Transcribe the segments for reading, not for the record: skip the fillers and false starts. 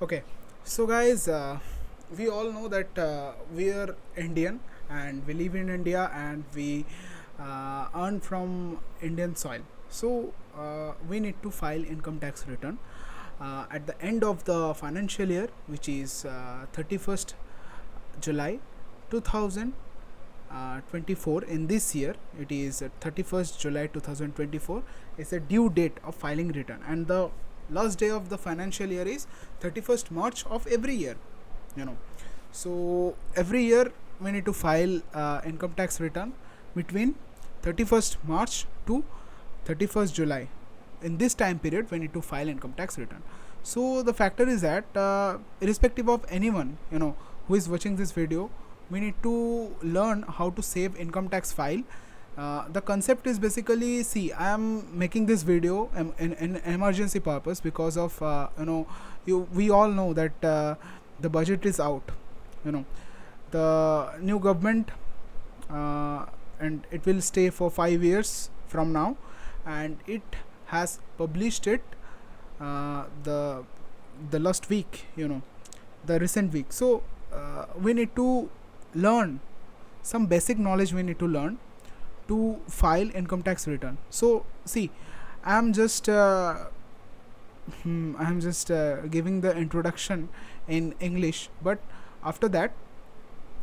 Okay, so guys, we all know that we are Indian and we live in India and we earn from Indian soil. So we need to file income tax return at the end of the financial year, which is 31st July 2024. In this year, it is 31st July 2024 is the due date of filing return, and the last day of the financial year is 31st March of every year. You know, so every year we need to file income tax return between 31st March to 31st July. In this time period, we need to file income tax return. So the factor is that irrespective of anyone, who is watching this video, we need to learn how to save income tax file. The concept is basically, see, I am making this video in emergency purpose because of we all know that the budget is out. The new government, and it will stay for 5 years from now, and it has published it the last week, the recent week. So we need to learn some basic knowledge. We need to learn to file income tax return. So see, I'm just giving the introduction in English, but after that,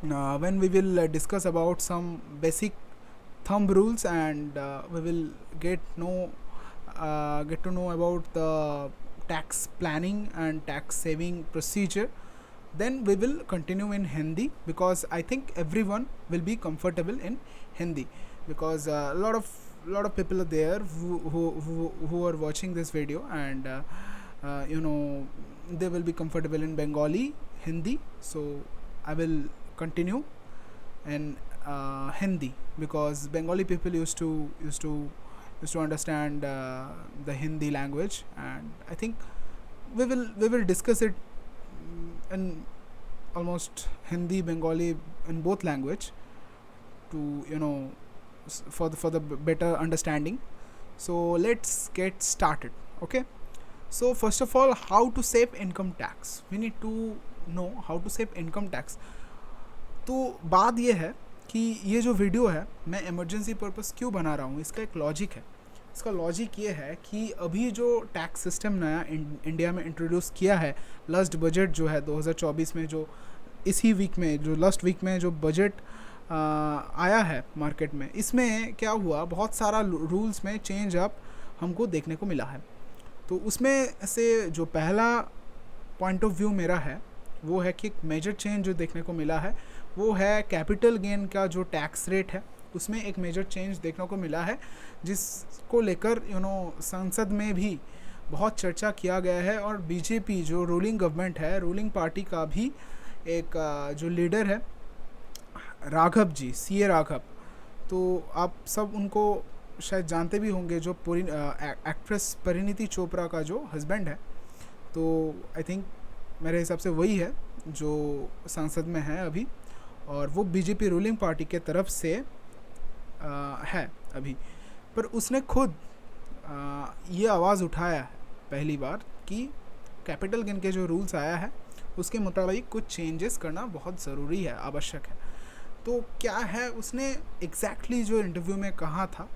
when we will discuss about some basic thumb rules, and we will get to know about the tax planning and tax saving procedure. Then we will continue in Hindi, because I think everyone will be comfortable in Hindi, because a lot of people are there who are watching this video, and they will be comfortable in Bengali, Hindi. So I will continue in Hindi, because Bengali people used to understand the Hindi language, and I think we will discuss it in almost Hindi, Bengali, in both language, to for the better understanding. So let's get started. Okay, so first of all, how to save income tax. We need to know how to save income tax. तो बात ये है कि ये जो video है, मैं emergency purpose क्यों बना रहा हूँ, इसका एक लॉजिक है. इसका लॉजिक ये है कि अभी जो टैक्स सिस्टम नया इंडिया में इंट्रोड्यूस किया है, लास्ट बजट जो है 2024 में, जो इसी वीक में, जो लास्ट वीक में जो बजट आया है मार्केट में, इसमें क्या हुआ, बहुत सारा रूल्स में चेंज अप हमको देखने को मिला है. तो उसमें से जो पहला पॉइंट ऑफ व्यू मेरा है, वो है कि एक मेजर चेंज जो देखने को मिला है, वो है कैपिटल गेन का जो टैक्स रेट है, उसमें एक मेजर चेंज देखने को मिला है, जिसको लेकर संसद में भी बहुत चर्चा किया गया है. और बीजेपी जो रूलिंग गवर्नमेंट है, रूलिंग पार्टी का भी एक जो लीडर है, राघव जी, सीए राघव, तो आप सब उनको शायद जानते भी होंगे, जो एक्ट्रेस परिणीति चोपड़ा का जो हस्बैंड है. तो आई थिंक मेरे हिसाब से वही है जो संसद में है अभी, और वो बीजेपी रूलिंग पार्टी के तरफ से है अभी. पर उसने खुद ये आवाज़ उठाया है पहली बार कि कैपिटल गेन के जो रूल्स आया है, उसके मुताबिक कुछ चेंजेस करना बहुत ज़रूरी है, आवश्यक है. तो क्या है, उसने एग्जैक्टली जो इंटरव्यू में कहा था,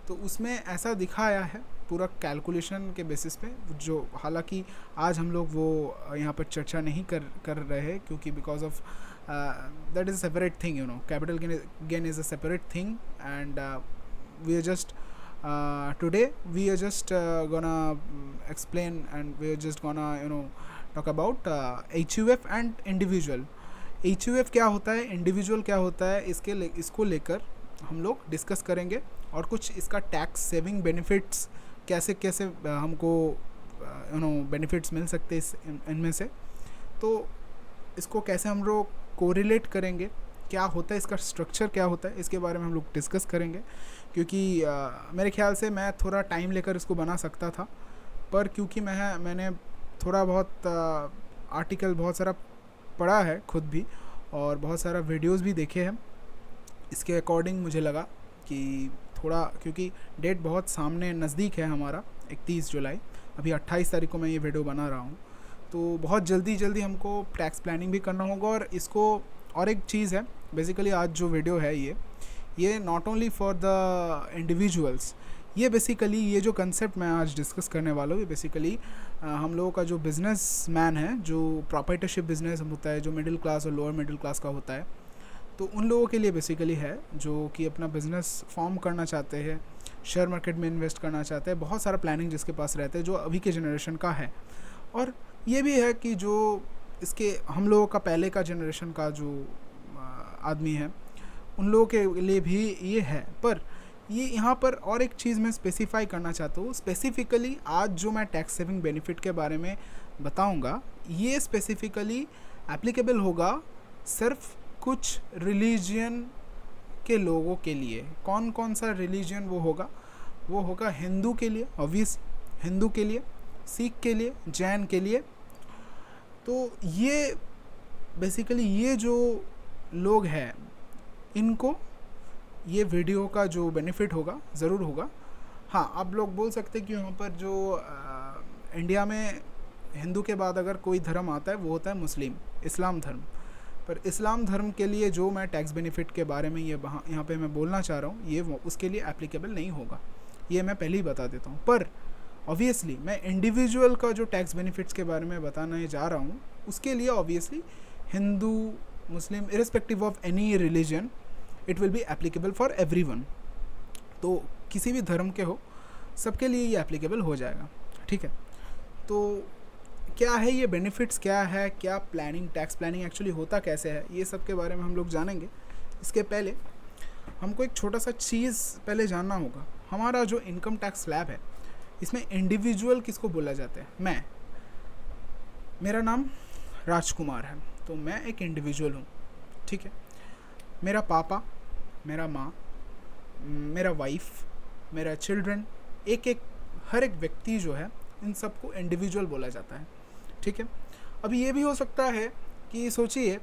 तो उसमें ऐसा दिखाया है पूरा कैलकुलेशन के बेसिस पे, जो हालांकि आज हम लोग वो यहाँ पर चर्चा नहीं कर रहे हैं, क्योंकि because of that is a separate thing. Capital gain is a separate thing, and we are just today we are just gonna explain, and we are just gonna talk about HUF and individual. HUF क्या होता है, individual क्या होता है, इसको लेकर हम लोग डिस्कस करेंगे, और कुछ इसका टैक्स सेविंग बेनिफिट्स कैसे हमको बेनिफिट्स मिल सकते हैं इनमें से. तो इसको कैसे हम लोग कोरिलेट करेंगे, क्या होता है इसका स्ट्रक्चर, क्या होता है, इसके बारे में हम लोग डिस्कस करेंगे. क्योंकि मेरे ख्याल से मैं थोड़ा टाइम लेकर इसको बना सकता था, पर क्योंकि मैंने थोड़ा बहुत आर्टिकल बहुत सारा पढ़ा है खुद भी, और बहुत सारा वीडियोस भी देखे हैं, इसके अकॉर्डिंग मुझे लगा कि थोड़ा, क्योंकि डेट बहुत सामने नज़दीक है हमारा 31 जुलाई, अभी 28 तारीख को मैं ये वीडियो बना रहा हूँ, तो बहुत जल्दी जल्दी हमको टैक्स प्लानिंग भी करना होगा। और इसको और एक चीज़ है, बेसिकली आज जो वीडियो है ये not only for the individuals, ये बेसिकली ये जो कंसेप्ट मैं आज डिस्कस करने वाला हूँ ये बेसिकली हम लोगों का जो बिज़नेस मैन है, जो प्रॉपर्टरशिप बिजनेस होता है, जो मिडिल क्लास और लोअर मिडिल क्लास का होता है, तो उन लोगों के लिए बेसिकली है जो कि अपना बिज़नेस फॉर्म करना चाहते हैं, शेयर मार्केट में इन्वेस्ट करना चाहते हैं, बहुत सारा प्लानिंग जिसके पास रहते हैं, जो अभी के जनरेशन का है। और ये भी है कि जो इसके हम लोगों का पहले का जनरेशन का जो आदमी है, उन लोगों के लिए भी ये है। पर ये यहाँ पर और एक चीज़ मैं स्पेसिफाई करना चाहता हूँ। स्पेसिफ़िकली आज जो मैं टैक्स सेविंग बेनिफिट के बारे में बताऊँगा, ये स्पेसिफ़िकली एप्लीकेबल होगा सिर्फ कुछ रिलीजन के लोगों के लिए। कौन कौन सा रिलीजन वो होगा हिंदू के लिए, ऑब्वियस हिंदू के लिए, सिख के लिए, जैन के लिए। तो ये बेसिकली ये जो लोग हैं, इनको ये वीडियो का जो बेनिफिट होगा ज़रूर होगा। हाँ, आप लोग बोल सकते हैं कि यहाँ पर जो इंडिया में हिंदू के बाद अगर कोई धर्म आता है वो होता है मुस्लिम, इस्लाम धर्म। पर इस्लाम धर्म के लिए जो मैं टैक्स बेनिफिट के बारे में यहाँ पे मैं बोलना चाह रहा हूँ, ये उसके लिए एप्लीकेबल नहीं होगा, ये मैं पहले ही बता देता हूँ। पर ऑब्वियसली मैं इंडिविजुअल का जो टैक्स बेनिफिट्स के बारे में बताने जा रहा हूँ, उसके लिए obviously Hindu, Muslim, irrespective of any religion, it will be applicable for everyone. तो किसी भी धर्म के हो, सबके लिए ये एप्लीकेबल हो जाएगा, ठीक है। तो क्या है ये बेनिफिट्स, क्या है, क्या प्लानिंग, टैक्स प्लानिंग एक्चुअली होता कैसे है, ये सब के बारे में हम लोग जानेंगे। इसके पहले हमको एक छोटा सा चीज़ पहले जानना होगा। हमारा जो इनकम टैक्स स्लैब है, इसमें इंडिविजुअल किसको बोला जाता है? मेरा नाम राजकुमार है, तो मैं एक इंडिविजुअल हूँ, ठीक है। मेरा पापा, मेरा माँ, मेरा वाइफ, मेरा चिल्ड्रन, हर एक व्यक्ति जो है, इन सबको इंडिविजुअल बोला जाता है, ठीक है। अभी ये भी हो सकता है कि सोचिए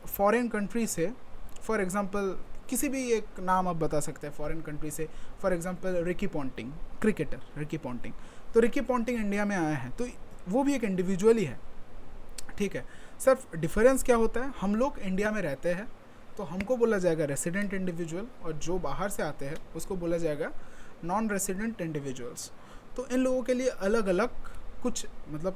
फॉरेन कंट्री से, फॉर एग्जांपल किसी भी एक नाम आप बता सकते हैं फॉरेन कंट्री से, for example Ricky Ponting, cricketer Ricky Ponting. तो रिकी पॉन्टिंग इंडिया में आया है, तो वो भी एक इंडिविजुअल ही है, ठीक है। सिर्फ डिफरेंस क्या होता है, हम लोग इंडिया में रहते हैं तो हमको बोला जाएगा रेसिडेंट इंडिविजुअल, और जो बाहर से आते हैं उसको बोला जाएगा नॉन रेसिडेंट इंडिविजुअल्स। तो इन लोगों के लिए अलग अलग कुछ, मतलब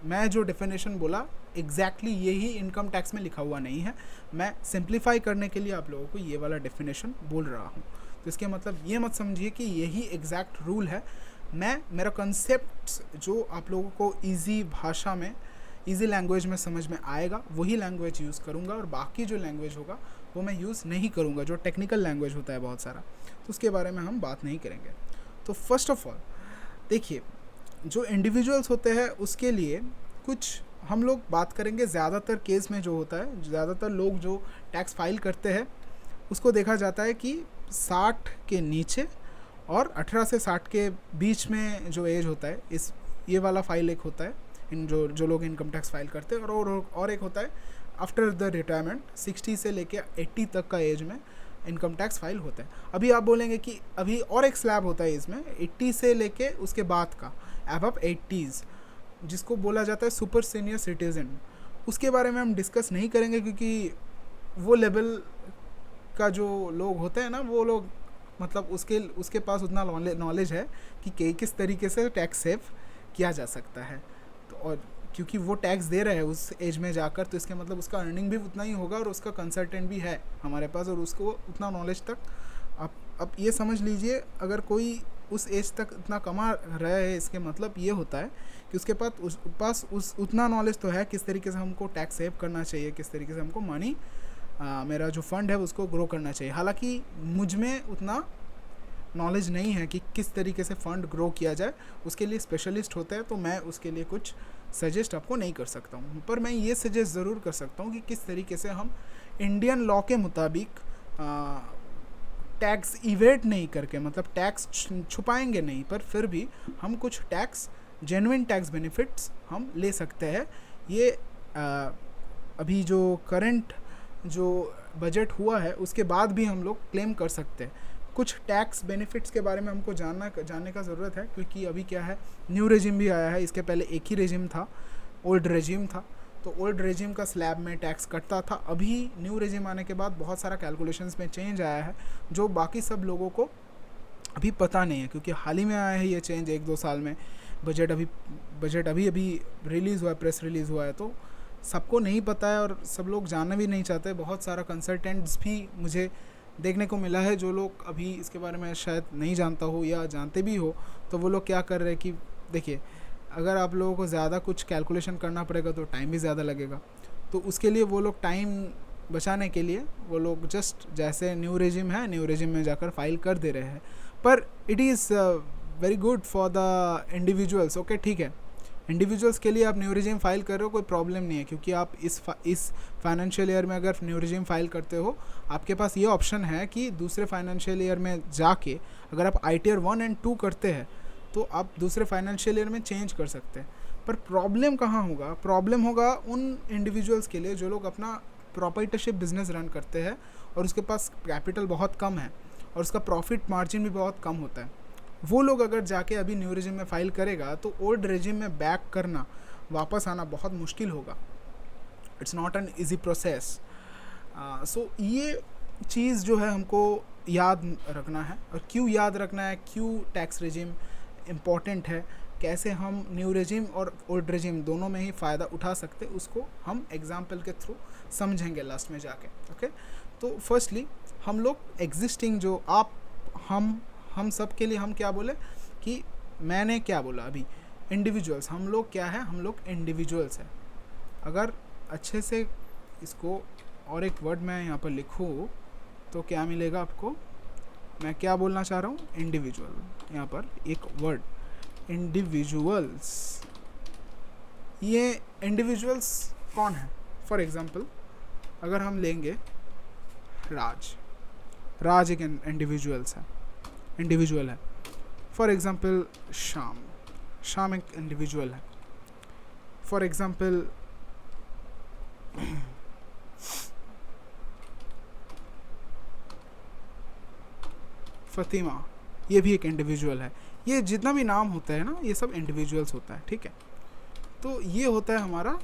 मैं जो डेफिनेशन बोला एग्जैक्टली यही इनकम टैक्स में लिखा हुआ नहीं है, मैं सिंप्लीफाई करने के लिए आप लोगों को ये वाला डेफिनेशन बोल रहा हूँ। तो इसके मतलब ये मत समझिए कि यही एग्जैक्ट रूल है। मेरा कंसेप्ट जो आप लोगों को ईजी भाषा में, ईजी लैंग्वेज में समझ में आएगा, वही लैंग्वेज यूज़ करूँगा, और बाकी जो लैंग्वेज होगा वो मैं यूज़ नहीं करूँगा। जो टेक्निकल लैंग्वेज होता है बहुत सारा, तो उसके बारे में हम बात नहीं करेंगे। तो फर्स्ट ऑफ ऑल देखिए, जो इंडिविजुअल्स होते हैं उसके लिए कुछ हम लोग बात करेंगे। ज़्यादातर केस में जो होता है, ज़्यादातर लोग जो टैक्स फाइल करते हैं उसको देखा जाता है कि 60 के नीचे और 18 से 60 के बीच में जो एज होता है, ये वाला फाइल एक होता है, इन जो लोग इनकम टैक्स फाइल करते हैं। और एक होता है आफ्टर द रिटायरमेंट, 60 से लेके 80 तक का एज में इनकम टैक्स फाइल होता है। अभी आप बोलेंगे कि अभी और एक स्लैब होता है इसमें, 80 से लेके उसके बाद का अबव 80s, जिसको बोला जाता है सुपर सीनियर सिटीज़न। उसके बारे में हम डिस्कस नहीं करेंगे, क्योंकि वो लेवल का जो लोग होते हैं ना, वो लोग मतलब उसके पास उतना नॉलेज है कि किस तरीके से टैक्स सेव किया जा सकता है। तो और क्योंकि वो टैक्स दे रहा है उस एज में जाकर, तो इसके मतलब उसका अर्निंग भी उतना ही होगा, और उसका कंसल्टेंट भी है हमारे पास, और उसको उतना नॉलेज तक आप ये समझ लीजिए, अगर कोई उस एज तक इतना कमा रहा है, इसके मतलब ये होता है कि उसके पास उतना नॉलेज तो है किस तरीके से हमको टैक्स सेव करना चाहिए, किस तरीके से हमको मनी, मेरा जो फंड है उसको ग्रो करना चाहिए। हालांकि मुझ में उतना नॉलेज नहीं है कि किस तरीके से फ़ंड ग्रो किया जाए, उसके लिए स्पेशलिस्ट होता है, तो मैं उसके लिए कुछ सजेस्ट आपको नहीं कर सकता हूँ। पर मैं ये सजेस्ट ज़रूर कर सकता हूँ कि किस तरीके से हम इंडियन लॉ के मुताबिक टैक्स इवेट नहीं करके, मतलब टैक्स छुपाएंगे नहीं, पर फिर भी हम कुछ टैक्स, जेन्युइन टैक्स बेनिफिट्स हम ले सकते हैं। ये अभी जो करंट जो बजट हुआ है उसके बाद भी हम लोग क्लेम कर सकते हैं। कुछ टैक्स बेनिफिट्स के बारे में हमको जानने का ज़रूरत है, क्योंकि अभी क्या है, न्यू रेजिम भी आया है। इसके पहले एक ही रेजिम था, ओल्ड रेजिम था, तो ओल्ड रेजिम का स्लैब में टैक्स कटता था। अभी न्यू रेजिम आने के बाद बहुत सारा कैलकुलेशंस में चेंज आया है जो बाकी सब लोगों को अभी पता नहीं है, क्योंकि हाल ही में आया है ये चेंज 1-2 साल में। बजट अभी अभी रिलीज़ हुआ है, प्रेस रिलीज़ हुआ है, तो सबको नहीं पता है और सब लोग जानना भी नहीं चाहते। बहुत सारा कंसल्टेंट्स भी मुझे देखने को मिला है जो लोग अभी इसके बारे में शायद नहीं जानता हो या जानते भी हो, तो वो लोग क्या कर रहे हैं कि देखिए, अगर आप लोगों को ज़्यादा कुछ कैलकुलेशन करना पड़ेगा तो टाइम भी ज़्यादा लगेगा, तो उसके लिए वो लोग टाइम बचाने के लिए वो लोग जस्ट जैसे न्यू रेजिम है, न्यू रेजिम में जाकर फाइल कर दे रहे हैं। पर it is very good for the individuals. Okay, ठीक है, इंडिविजुअल्स के लिए आप न्यू रेजिम फाइल कर रहे हो, कोई प्रॉब्लम नहीं है, क्योंकि आप इस फाइनेंशियल ईयर में अगर न्यू रेजिम फाइल करते हो, आपके पास ये ऑप्शन है कि दूसरे फाइनेंशियल ईयर में जाके अगर आप ITR 1 और 2 करते हैं तो आप दूसरे फाइनेंशियल ईयर में चेंज कर सकते हैं। पर प्रॉब्लम कहाँ होगा? प्रॉब्लम होगा उन इंडिविजुअल्स के लिए जो लोग अपना प्रोप्राइटरशिप बिजनेस रन करते हैं और उसके पास कैपिटल बहुत कम है और उसका प्रॉफिट मार्जिन भी बहुत कम होता है। वो लोग अगर जाके अभी न्यू रेजिम में फाइल करेगा तो ओल्ड रेजिम में बैक करना, वापस आना बहुत मुश्किल होगा। It's not an easy process. सो ये चीज़ जो है हमको याद रखना है। और क्यों याद रखना है, क्यों टैक्स रेजिम इम्पॉर्टेंट है, कैसे हम न्यू रेजिम और ओल्ड रेजिम दोनों में ही फ़ायदा उठा सकते, उसको हम एग्जाम्पल के थ्रू समझेंगे लास्ट में जाके। ओके, तो फर्स्टली हम लोग एग्जिस्टिंग जो हम सब के लिए हम क्या बोले कि मैंने क्या बोला अभी, इंडिविजुअल्स, हम लोग क्या है, हम लोग इंडिविजुअल्स हैं। अगर अच्छे से इसको और एक वर्ड मैं यहाँ पर लिखूँ तो क्या मिलेगा आपको? मैं क्या बोलना चाह रहा हूँ? इंडिविजुअल। यहाँ पर एक वर्ड इंडिविजुअल्स। ये इंडिविजुअल्स कौन है? फॉर एग्जांपल अगर हम लेंगे राज एक इंडिविजुअल है। फॉर एग्जांपल शाम एक इंडिविजुअल है। फॉर एग्जांपल फतिमा, ये भी एक इंडिविजुअल है। ये जितना भी नाम होता है ना, ये सब इंडिविजुअल्स होता है, ठीक है। तो ये होता है हमारा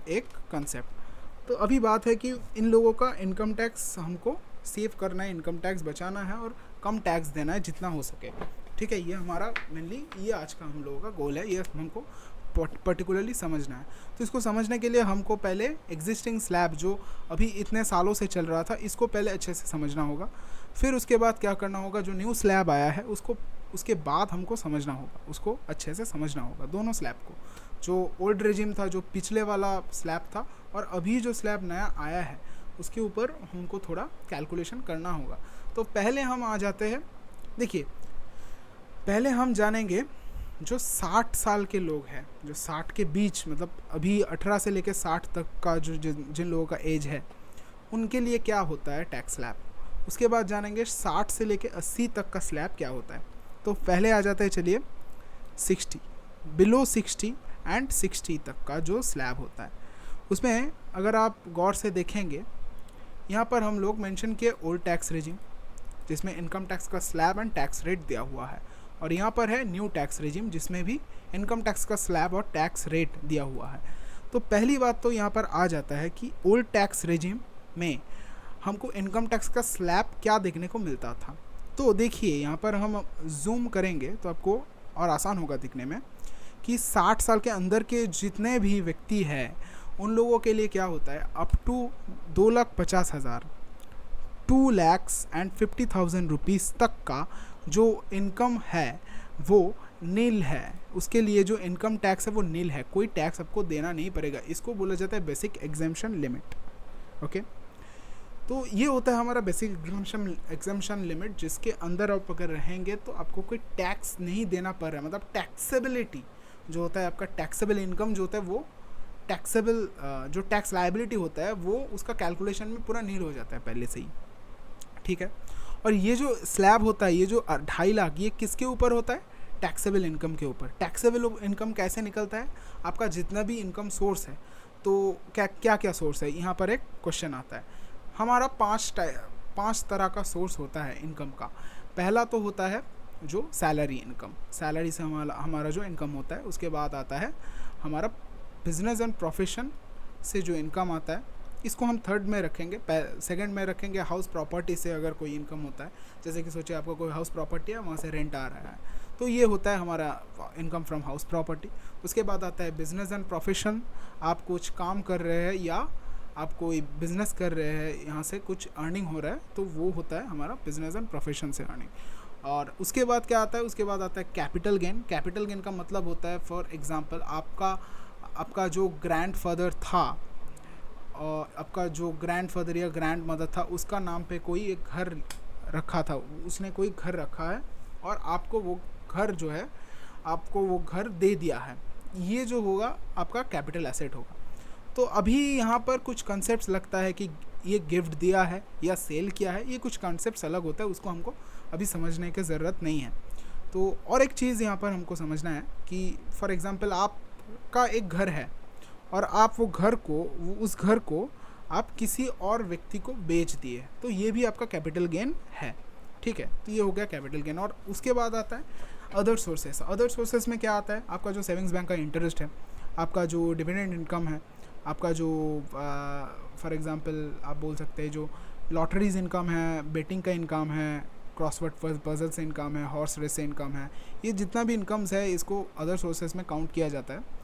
एक कंसेप्ट। तो अभी बात है कि इन लोगों का इनकम टैक्स हमको सेव करना है, इनकम टैक्स बचाना है और कम टैक्स देना है जितना हो सके, ठीक है। ये हमारा मेनली ये आज का हम लोगों का गोल है, ये हमको पर्टिकुलरली समझना है। तो इसको समझने के लिए हमको पहले एग्जिस्टिंग स्लैब जो अभी इतने सालों से चल रहा था, इसको पहले अच्छे से समझना होगा। फिर उसके बाद क्या करना होगा, जो न्यू स्लैब आया है उसके बाद हमको समझना होगा, उसको अच्छे से समझना होगा दोनों स्लैब को। जो ओल्ड रेजिम था, जो पिछले वाला स्लैब था, और अभी जो स्लैब नया आया है उसके ऊपर हमको थोड़ा कैलकुलेशन करना होगा। तो पहले हम आ जाते हैं, देखिए पहले हम जानेंगे जो 60 साल के लोग हैं, जो 60 के बीच, मतलब अभी 18 से लेकर 60 तक का जो जिन लोगों का एज है, उनके लिए क्या होता है टैक्स स्लैब। उसके बाद जानेंगे 60 से लेकर 80 तक का स्लैब क्या होता है। तो पहले आ जाता है, चलिए 60, बिलो 60 एंड 60 तक का जो स्लैब होता है। उसमें अगर आप गौर से देखेंगे, यहाँ पर हम लोग मेंशन किए ओल्ड टैक्स रेजिम, जिसमें इनकम टैक्स का स्लैब एंड टैक्स रेट दिया हुआ है, और यहाँ पर है न्यू टैक्स रेजिम जिसमें भी इनकम टैक्स का स्लैब और टैक्स रेट दिया हुआ है। तो पहली बात तो यहाँ पर आ जाता है कि ओल्ड टैक्स रेजिम में हमको इनकम टैक्स का स्लैब क्या देखने को मिलता था। तो देखिए यहाँ पर हम जूम करेंगे तो आपको और आसान होगा दिखने में कि 60 साल के अंदर के जितने भी व्यक्ति हैं उन लोगों के लिए क्या होता है, अप टू 2,50,000 2,50,000 रुपीज़ तक का जो इनकम है वो नील है। उसके लिए जो इनकम टैक्स है वो नील है, कोई टैक्स आपको देना नहीं पड़ेगा। इसको बोला जाता है बेसिक एग्जेम्पशन लिमिट। ओके, तो ये होता है हमारा बेसिक एग्जेम्पशन लिमिट, जिसके अंदर आप अगर रहेंगे तो आपको कोई टैक्स नहीं देना पड़ रहा है। मतलब टैक्सेबिलिटी जो होता है, आपका टैक्सेबल इनकम जो होता है वो टैक्सेबल, जो टैक्स लायबिलिटी होता है वो उसका कैलकुलेशन में पूरा नील हो जाता है पहले से ही, ठीक है। और ये जो स्लैब होता है, ये जो 2.5 लाख, ये किसके ऊपर होता है? टैक्सेबल इनकम के ऊपर। टैक्सेबल इनकम कैसे निकलता है? आपका जितना भी इनकम सोर्स है, तो क्या क्या सोर्स है, यहाँ पर एक क्वेश्चन आता है। हमारा 5 तरह का सोर्स होता है इनकम का। पहला तो होता है जो सैलरी इनकम, सैलरी से हमारा जो इनकम होता है। उसके बाद आता है हमारा बिजनेस एंड प्रोफेशन से जो इनकम आता है इसको हम थर्ड में रखेंगे। सेकंड में रखेंगे हाउस प्रॉपर्टी से अगर कोई इनकम होता है, जैसे कि सोचिए आपको कोई हाउस प्रॉपर्टी है, वहाँ से रेंट आ रहा है, तो ये होता है हमारा इनकम फ्रॉम हाउस प्रॉपर्टी। उसके बाद आता है बिजनेस एंड प्रोफेशन, आप कुछ काम कर रहे हैं या आप कोई बिजनेस कर रहे हैं, यहाँ से कुछ अर्निंग हो रहा है, तो वो होता है हमारा बिजनेस एंड प्रोफेशन से अर्निंग। और उसके बाद क्या आता है, उसके बाद आता है कैपिटल गेन। कैपिटल गेन का मतलब होता है फॉर एग्जांपल आपका जो ग्रैंडफादर था, और आपका जो ग्रैंडफादर या ग्रैंड मदर था, उसका नाम पे कोई एक घर रखा था, उसने कोई घर रखा है और आपको वो घर जो है, आपको वो घर दे दिया है, ये जो होगा आपका कैपिटल एसेट होगा। तो अभी यहाँ पर कुछ कॉन्सेप्ट्स लगता है कि ये गिफ्ट दिया है या सेल किया है, ये कुछ कॉन्सेप्ट्स अलग होता है, उसको हमको अभी समझने की ज़रूरत नहीं है। तो और एक चीज़ यहाँ पर हमको समझना है कि फॉर एग्ज़ाम्पल आपका एक घर है और आप उस घर को आप किसी और व्यक्ति को बेच दिए, तो ये भी आपका कैपिटल गेन है, ठीक है। तो ये हो गया कैपिटल गेन। और उसके बाद आता है अदर सोर्सेस। अदर सोर्सेस में क्या आता है, आपका जो सेविंग्स बैंक का इंटरेस्ट है, आपका जो डिविडेंड इनकम है, आपका जो फॉर एग्जांपल आप बोल सकते हैं जो लॉटरीज इनकम है, बेटिंग का इनकम है, क्रॉसवर्ड पजल से इनकम है, हॉर्स रेस से इनकम है, ये जितना भी इनकम्स है इसको अदर सोर्सेस में काउंट किया जाता है।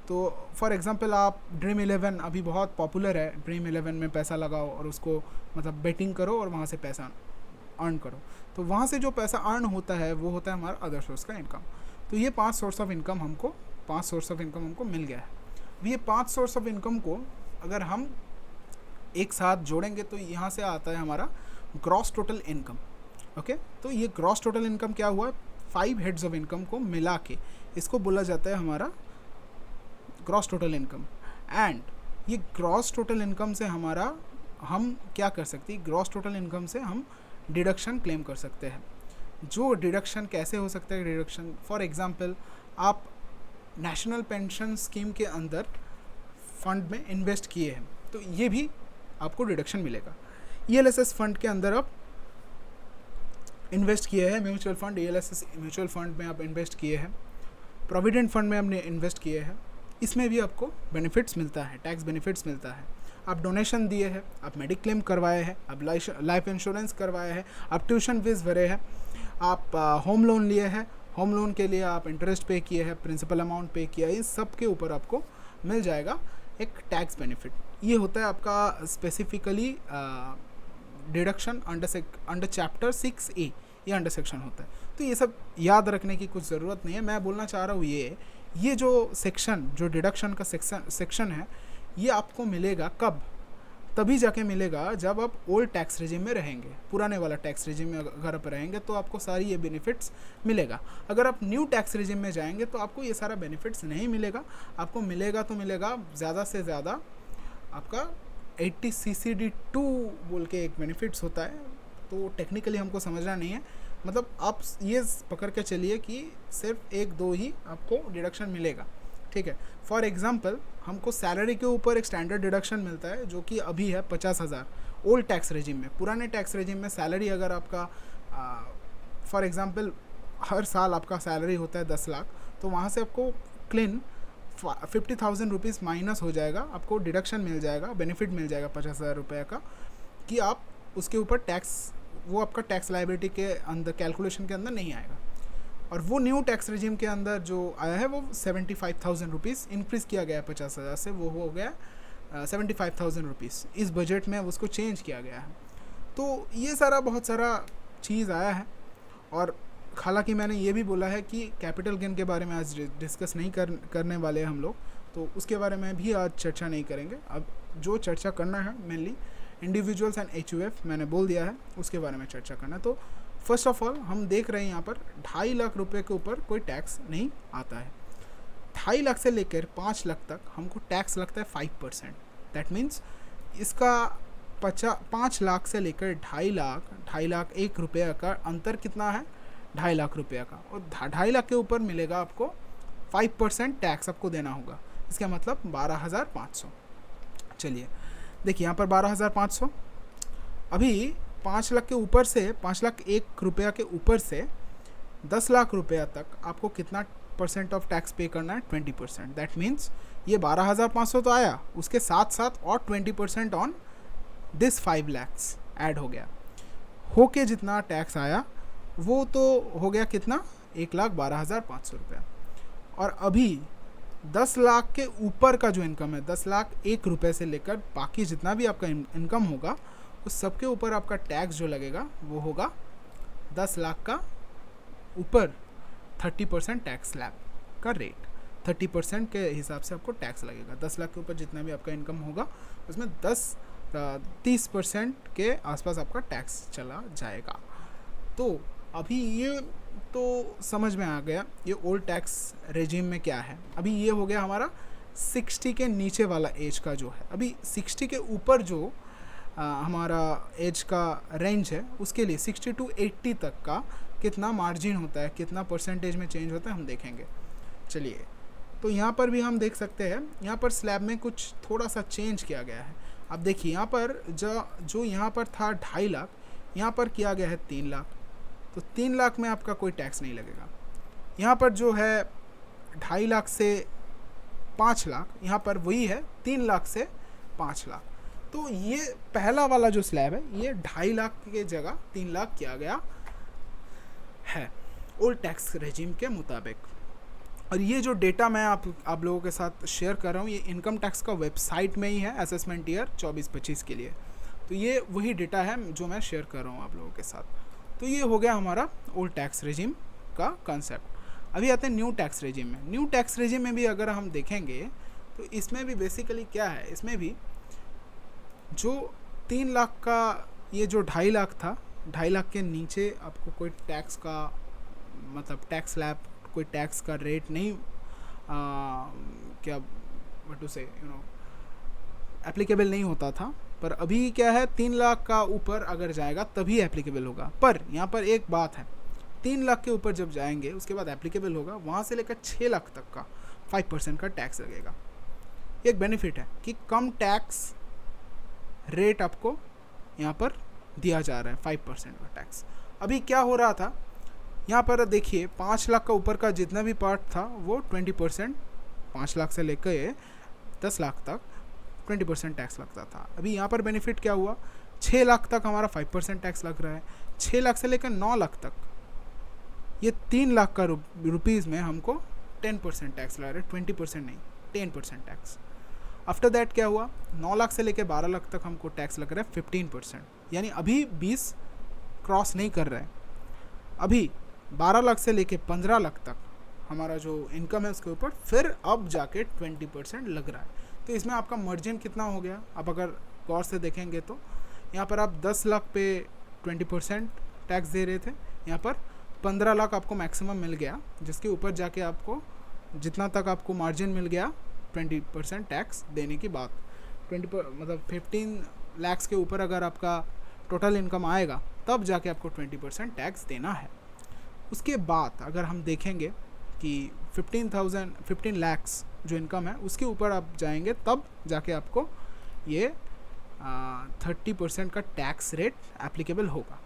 तो फॉर एग्जांपल आप ड्रीम 11 अभी बहुत पॉपुलर है, ड्रीम 11 में पैसा लगाओ और उसको मतलब बेटिंग करो और वहाँ से पैसा अर्न करो, तो वहाँ से जो पैसा अर्न होता है वो होता है हमारा अदर सोर्स का इनकम। तो ये 5 सोर्स ऑफ इनकम हमको मिल गया है। ये 5 सोर्स ऑफ इनकम को अगर हम एक साथ जोड़ेंगे तो यहाँ से आता है हमारा ग्रॉस टोटल इनकम। ओके, तो ये ग्रॉस टोटल इनकम क्या हुआ, 5 हेड्स ऑफ इनकम को मिला के इसको बोला जाता है हमारा ग्रॉस टोटल इनकम। एंड ये ग्रॉस टोटल इनकम से हमारा हम क्या कर सकते हैं, ग्रॉस टोटल इनकम से हम डिडक्शन क्लेम कर सकते हैं। जो डिडक्शन कैसे हो सकता है, डिडक्शन फॉर एग्जांपल आप नेशनल पेंशन स्कीम के अंदर फंड में इन्वेस्ट किए हैं, तो ये भी आपको डिडक्शन मिलेगा। ELSS फंड के अंदर आप इन्वेस्ट किए हैं, mutual fund ELSS mutual fund में आप इन्वेस्ट किए हैं, प्रोविडेंट फंड में आपने इन्वेस्ट किए हैं, इसमें भी आपको बेनिफिट्स मिलता है, टैक्स बेनिफिट्स मिलता है। आप डोनेशन दिए हैं, आप मेडिक्लेम करवाए हैं, आप लाइफ इंश्योरेंस करवाए हैं, आप ट्यूशन फीस भरे हैं, आप होम लोन लिए हैं, होम लोन के लिए आप इंटरेस्ट पे किए हैं, प्रिंसिपल अमाउंट पे किया है, इस सब के ऊपर आपको मिल जाएगा एक टैक्स बेनिफिट। ये होता है आपका specifically deduction under chapter 6A, ये अंडर सेक्शन होता है। तो ये सब याद रखने की कुछ ज़रूरत नहीं है। मैं बोलना चाह रहा हूँ ये जो सेक्शन, जो डिडक्शन का सेक्शन है, ये आपको मिलेगा कब, तभी जाके मिलेगा जब आप ओल्ड टैक्स रेजिम में रहेंगे, पुराने वाला टैक्स रेजिम में अगर आप रहेंगे तो आपको सारी ये बेनिफिट्स मिलेगा। अगर आप न्यू टैक्स रेजिम में जाएंगे तो आपको ये सारा बेनिफिट्स नहीं मिलेगा। आपको मिलेगा तो मिलेगा ज़्यादा से ज़्यादा आपका 80 CCD2 बोल के एक बेनिफिट्स होता है, तो टेक्निकली हमको समझना नहीं है, मतलब आप ये पकड़ के चलिए कि सिर्फ 1-2 ही आपको डिडक्शन मिलेगा, ठीक है। फॉर एग्जांपल हमको सैलरी के ऊपर एक स्टैंडर्ड डिडक्शन मिलता है जो कि अभी है 50,000 ओल्ड टैक्स रेजिम में। पुराने टैक्स रेजिम में सैलरी अगर आपका फॉर एग्जांपल हर साल आपका सैलरी होता है 10 लाख, तो वहाँ से आपको क्लीन 50,000 रुपीज़ माइनस हो जाएगा, आपको डिडक्शन मिल जाएगा, बेनिफिट मिल जाएगा 50,000 रुपये का, कि आप उसके ऊपर टैक्स, वो आपका टैक्स लायबिलिटी के अंदर कैलकुलेशन के अंदर नहीं आएगा। और वो न्यू टैक्स रेजिम के अंदर जो आया है वो 75,000 रुपीज़ इंक्रीज़ किया गया है 50,000 से, वो हो गया 75,000 रुपीज़। इस बजट में उसको चेंज किया गया है। तो ये सारा बहुत सारा चीज़ आया है। और हालांकि मैंने ये भी बोला है कि कैपिटल गेन के बारे में आज डिस्कस नहीं करने वाले हम लोग, तो उसके बारे में भी आज चर्चा नहीं करेंगे। अब जो चर्चा करना है मेनली इंडिविजुअल्स एंड HUF मैंने बोल दिया है, उसके बारे में चर्चा करना है। तो फर्स्ट ऑफ ऑल हम देख रहे हैं यहाँ पर 2.5 लाख रुपए के ऊपर कोई टैक्स नहीं आता है। 2.5 लाख से लेकर 5 लाख तक हमको टैक्स लगता है 5%। दैट मीन्स इसका 5 लाख से लेकर 2.5 लाख 1 रुपये का अंतर कितना है, 2.5 लाख रुपये का, और 2.5 लाख के ऊपर मिलेगा आपको 5% टैक्स आपको देना होगा। इसका मतलब 12,500। चलिए देखिए यहाँ पर 12,500, अभी 5 लाख के ऊपर से 5 लाख 1 रुपया के ऊपर से 10 लाख रुपया तक आपको कितना परसेंट ऑफ टैक्स पे करना है 20%। दैट मीन्स ये 12,500 तो आया, उसके साथ साथ और 20% ऑन दिस 5 lakhs ऐड हो गया, होके जितना टैक्स आया वो तो हो गया कितना, 1,12,500 रुपया। और अभी 10 लाख के ऊपर का जो इनकम है, 10 लाख 1 रुपये से लेकर बाकी जितना भी आपका इनकम होगा उस सबके ऊपर आपका टैक्स जो लगेगा वो होगा 10 लाख का ऊपर 30% टैक्स स्लैब का रेट, 30% के हिसाब से आपको टैक्स लगेगा। 10 लाख के ऊपर जितना भी आपका इनकम होगा उसमें 30% के आसपास आपका टैक्स चला जाएगा। तो अभी ये तो समझ में आ गया ये ओल्ड टैक्स रेजिम में क्या है। अभी ये हो गया हमारा 60 के नीचे वाला एज का जो है। अभी 60 के ऊपर जो हमारा एज का रेंज है उसके लिए 60 to 80 तक का कितना मार्जिन होता है, कितना परसेंटेज में चेंज होता है हम देखेंगे। चलिए, तो यहाँ पर भी हम देख सकते हैं, यहाँ पर स्लैब में कुछ थोड़ा सा चेंज किया गया है। अब देखिए यहाँ पर जो यहाँ पर था 2.5 लाख, यहाँ पर किया गया है 3 लाख, तो 3 लाख में आपका कोई टैक्स नहीं लगेगा। यहाँ पर जो है 2.5 लाख से 5 लाख, यहाँ पर वही है 3 लाख से 5 लाख। तो ये पहला वाला जो स्लैब है ये 2.5 लाख के जगह 3 लाख किया गया है ओल्ड टैक्स रेजिम के मुताबिक। और ये जो डेटा मैं आप लोगों के साथ शेयर कर रहा हूँ ये इनकम टैक्स का वेबसाइट में ही है असेसमेंट ईयर 24-25 के लिए। तो ये वही डेटा है जो मैं शेयर कर रहा हूँ आप लोगों के साथ। तो ये हो गया हमारा ओल्ड टैक्स रेजिम का कंसेप्ट। अभी आते हैं न्यू टैक्स रेजिम में। न्यू टैक्स रेजिम में भी अगर हम देखेंगे तो इसमें भी बेसिकली क्या है, इसमें भी जो 3 लाख का ये जो 2.5 लाख था, 2.5 लाख के नीचे आपको कोई टैक्स का मतलब टैक्स स्लैब, कोई टैक्स का रेट नहीं क्या व्हाट टू से एप्लीकेबल नहीं होता था। पर अभी क्या है 3 लाख का ऊपर अगर जाएगा तभी एप्लीकेबल होगा। पर यहाँ पर एक बात है, 3 लाख के ऊपर जब जाएंगे उसके बाद एप्लीकेबल होगा, वहाँ से लेकर 6 लाख तक का 5% का टैक्स लगेगा। एक बेनिफिट है कि कम टैक्स रेट आपको यहाँ पर दिया जा रहा है, 5% का टैक्स। अभी क्या हो रहा था यहाँ पर देखिए 5 लाख का ऊपर का जितना भी पार्ट था वो 20%, 5 लाख से लेकर 10 लाख तक 20% टैक्स लगता था। अभी यहाँ पर बेनिफिट क्या हुआ, 6 लाख तक हमारा 5% टैक्स लग रहा है, 6 लाख से लेकर 9 लाख तक ये 3 लाख का रुपीज़ में हमको 10% टैक्स लग रहा है, 20% नहीं 10% टैक्स। आफ्टर दैट क्या हुआ, 9 लाख से लेकर 12 लाख तक हमको टैक्स लग रहा है 15%, यानी अभी 20 क्रॉस नहीं कर रहा है। अभी 12 लाख से लेके 15 लाख तक हमारा जो इनकम है उसके ऊपर फिर अब जाके 20% लग रहा है। तो इसमें आपका मार्जिन कितना हो गया, अब अगर गौर से देखेंगे तो यहाँ पर आप 10 लाख पे 20% टैक्स दे रहे थे, यहाँ पर 15 लाख आपको मैक्सिमम मिल गया, जिसके ऊपर जाके आपको जितना तक आपको मार्जिन मिल गया 20% टैक्स देने की बात। मतलब 15 लाख के ऊपर अगर आपका टोटल इनकम आएगा तब जाके आपको 20% टैक्स देना है। उसके बाद अगर हम देखेंगे कि 15 लाख जो इनकम है उसके ऊपर आप जाएंगे तब जाके आपको ये 30% का टैक्स रेट एप्लीकेबल होगा,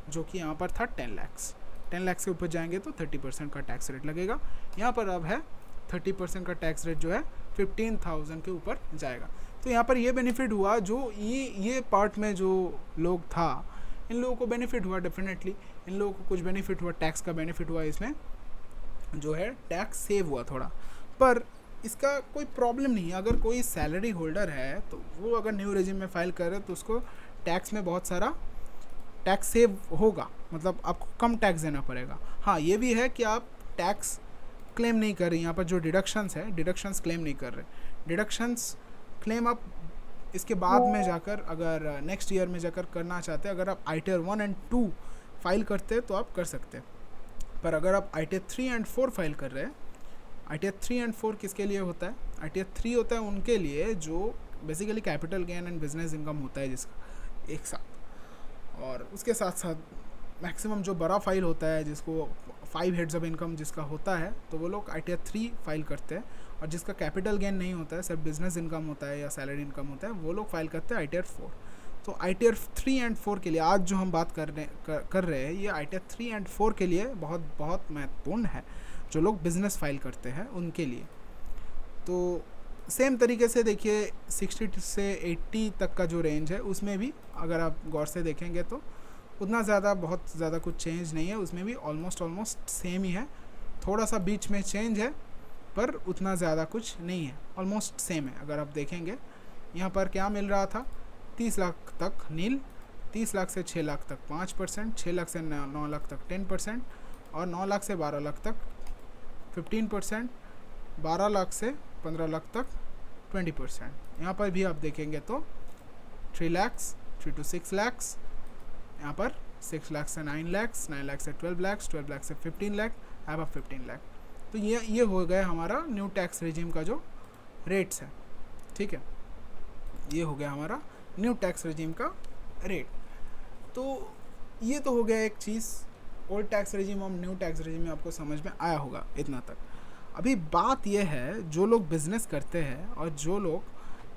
जो कि यहाँ पर था 10 लाख से ऊपर जाएंगे तो 30% का टैक्स रेट लगेगा। यहाँ पर अब है 30% का टैक्स रेट जो है 15,000 के ऊपर जाएगा। तो यहाँ पर ये बेनिफिट हुआ, जो ये पार्ट में जो लोग था इन लोगों को बेनिफिट हुआ, डेफिनेटली इन लोगों को कुछ बेनिफिट हुआ, टैक्स का बेनिफिट हुआ, इसमें जो है टैक्स सेव हुआ थोड़ा। पर इसका कोई प्रॉब्लम नहीं है, अगर कोई सैलरी होल्डर है तो वो अगर न्यू रेजिम में फाइल करे तो उसको टैक्स में बहुत सारा टैक्स सेव होगा, मतलब आपको कम टैक्स देना पड़ेगा। हाँ ये भी है कि आप टैक्स क्लेम नहीं कर रहे, यहाँ पर जो डिडक्शंस है डिडक्शंस क्लेम नहीं कर रहे। डिडक्शंस क्लेम आप इसके बाद में जाकर अगर नेक्स्ट ईयर में जाकर करना चाहते हैं, अगर आप ITR 1 और 2 फाइल करते हैं तो आप कर सकते हैं। पर अगर आप ITR 3 और 4 फाइल कर रहे हैं, ITR 3 और 4 किसके लिए होता है, ITR 3 होता है उनके लिए जो basically capital gain and business income होता है जिसका एक साथ, और उसके साथ साथ मैक्सिमम जो बड़ा फाइल होता है जिसको 5 हेड्स ऑफ इनकम जिसका होता है तो वो लोग ITR 3 फाइल करते हैं, और जिसका कैपिटल गेन नहीं होता है, सिर्फ बिजनेस इनकम होता है या सैलरी इनकम होता है, वो लोग फाइल करते हैं ITR 4। तो ITR 3 और 4 के लिए आज जो हम बात कर रहे हैं ये ITR 3 और 4 के लिए बहुत बहुत महत्वपूर्ण है। जो लोग बिज़नेस फाइल करते हैं उनके लिए। तो सेम तरीके से देखिए 60 से 80 तक का जो रेंज है उसमें भी अगर आप गौर से देखेंगे तो उतना ज़्यादा बहुत ज़्यादा कुछ चेंज नहीं है, उसमें भी ऑलमोस्ट सेम ही है। थोड़ा सा बीच में चेंज है पर उतना ज़्यादा कुछ नहीं है, ऑलमोस्ट सेम है। अगर आप देखेंगे यहाँ पर क्या मिल रहा था, 30 लाख तक नील, 30 लाख से 6 लाख तक 5%, 6 लाख से 9 लाख तक 10%, और 9 लाख से 12 लाख तक 15%, 12 लाख से 15 लाख तक 20%। यहाँ पर भी आप देखेंगे तो 3 लैक्स, 3 to 6 लैक्स, यहाँ पर 6 लाख से 9 लैक्स, 9 लाख से 12 लैक्स, 12 लाख से 15 लाख, अब 15 लाख। तो ये हो गया हमारा न्यू टैक्स रेजिम का जो रेट्स है, ठीक है, ये हो गया हमारा न्यू टैक्स रेजिम का रेट। तो ये तो हो गया एक चीज़, ओल्ड टैक्स रेजिम और न्यू टैक्स रेजिम में आपको समझ में आया होगा इतना तक। अभी बात ये है, जो लोग बिज़नेस करते हैं और जो लोग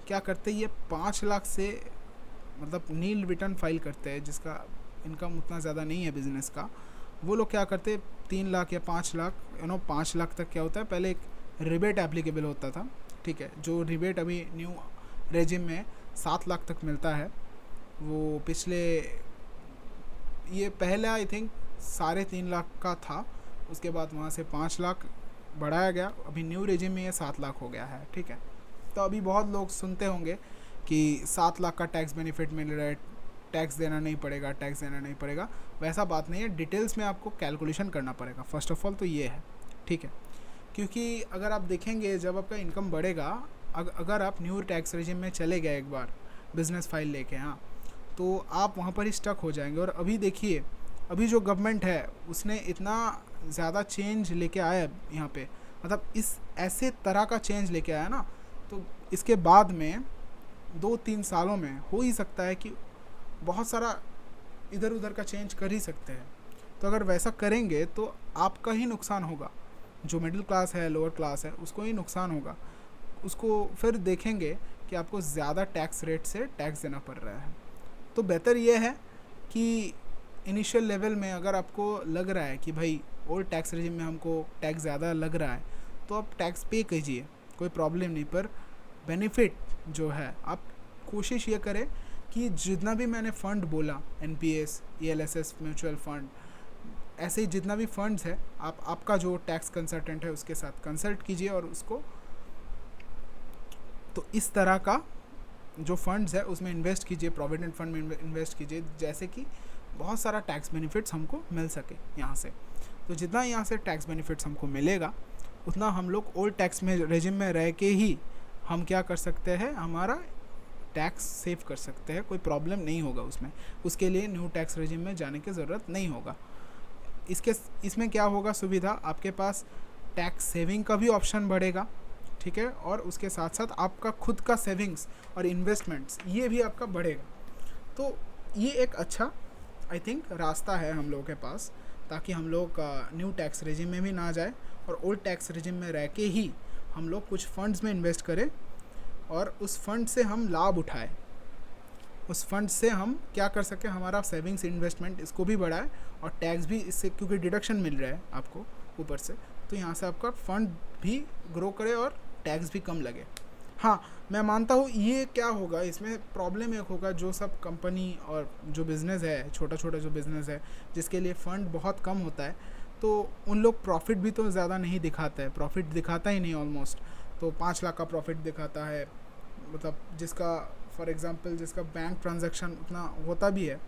क्या करते हैं, ये 5 लाख से मतलब नील रिटर्न फाइल करते हैं, जिसका इनकम उतना ज़्यादा नहीं है बिज़नेस का, वो लोग क्या करते हैं 3 लाख या 5 लाख 5 लाख तक क्या होता है, पहले एक रिबेट एप्लीकेबल होता था, ठीक है, जो रिबेट अभी न्यू रेजिम में 7 लाख तक मिलता है। वो पिछले ये पहला आई थिंक 3.5 लाख का था, उसके बाद वहाँ से 5 लाख बढ़ाया गया, अभी न्यू रेजिम में ये 7 लाख हो गया है, ठीक है। तो अभी बहुत लोग सुनते होंगे कि 7 लाख का टैक्स बेनिफिट मिल रहा है, टैक्स देना नहीं पड़ेगा, टैक्स देना नहीं पड़ेगा। वैसा बात नहीं है, डिटेल्स में आपको कैलकुलेशन करना पड़ेगा। फर्स्ट ऑफ ऑल तो ये है, ठीक है, क्योंकि अगर आप देखेंगे जब आपका इनकम बढ़ेगा, अगर आप न्यू टैक्स रेजिम में चले गए एक बार बिज़नेस फाइल लेके, हाँ, तो आप वहाँ पर ही स्टक हो जाएंगे। और अभी देखिए, अभी जो गवर्नमेंट है उसने इतना ज़्यादा चेंज लेके आया है यहाँ पे, मतलब इस ऐसे तरह का चेंज लेके आया ना, तो इसके बाद में 2-3 सालों में हो ही सकता है कि बहुत सारा इधर उधर का चेंज कर ही सकते हैं। तो अगर वैसा करेंगे तो आपका ही नुकसान होगा, जो मिडिल क्लास है, लोअर क्लास है, उसको ही नुकसान होगा। उसको फिर देखेंगे कि आपको ज़्यादा टैक्स रेट से टैक्स देना पड़ रहा है। तो बेहतर ये है कि इनिशियल लेवल में अगर आपको लग रहा है कि भाई ओल्ड टैक्स रेजिम में हमको टैक्स ज़्यादा लग रहा है, तो आप टैक्स पे कीजिए, कोई प्रॉब्लम नहीं। पर बेनिफिट जो है, आप कोशिश ये करें कि जितना भी मैंने फ़ंड बोला, NPS, ELSS, म्यूचुअल फ़ंड, ऐसे ही जितना भी फंड्स है, आपका जो टैक्स कंसल्टेंट है उसके साथ कंसल्ट कीजिए और उसको, तो इस तरह का जो फंड्स है उसमें इन्वेस्ट कीजिए, प्रोविडेंट फंड में इन्वेस्ट कीजिए, जैसे कि बहुत सारा टैक्स बेनिफिट्स हमको मिल सके यहाँ से। तो जितना यहाँ से टैक्स बेनिफिट्स हमको मिलेगा, उतना हम लोग ओल्ड टैक्स में रेजिम में रह के ही हम क्या कर सकते हैं, हमारा टैक्स सेव कर सकते हैं, कोई प्रॉब्लम नहीं होगा उसमें। उसके लिए न्यू टैक्स रेजिम में जाने की ज़रूरत नहीं होगा। इसमें क्या होगा सुविधा, आपके पास टैक्स सेविंग का भी ऑप्शन बढ़ेगा, ठीक है, और उसके साथ साथ आपका खुद का सेविंग्स और इन्वेस्टमेंट्स ये भी आपका बढ़ेगा। तो ये एक अच्छा आई थिंक रास्ता है हम लोगों के पास, ताकि हम लोग न्यू टैक्स रेजिम में भी ना जाए और ओल्ड टैक्स रेजिम में रह के ही हम लोग कुछ फंड्स में इन्वेस्ट करें और उस फंड से हम लाभ उठाएं, उस फंड से हम क्या कर सकें, हमारा सेविंग्स इन्वेस्टमेंट इसको भी बढ़ाए और टैक्स भी इससे, क्योंकि डिडक्शन मिल रहा है आपको ऊपर से, तो यहाँ से आपका फंड भी ग्रो करे और टैक्स भी कम लगे। हाँ, मैं मानता हूँ ये क्या होगा, इसमें प्रॉब्लम एक होगा, जो सब कंपनी और जो बिज़नेस है, छोटा छोटा जो बिज़नेस है जिसके लिए फ़ंड बहुत कम होता है, तो उन लोग प्रॉफिट भी तो ज़्यादा नहीं दिखाता है, प्रॉफिट दिखाता ही नहीं ऑलमोस्ट। तो 5 लाख का प्रॉफिट दिखाता है, मतलब जिसका फॉर एग्ज़ाम्पल जिसका बैंक ट्रांजैक्शन उतना होता भी है,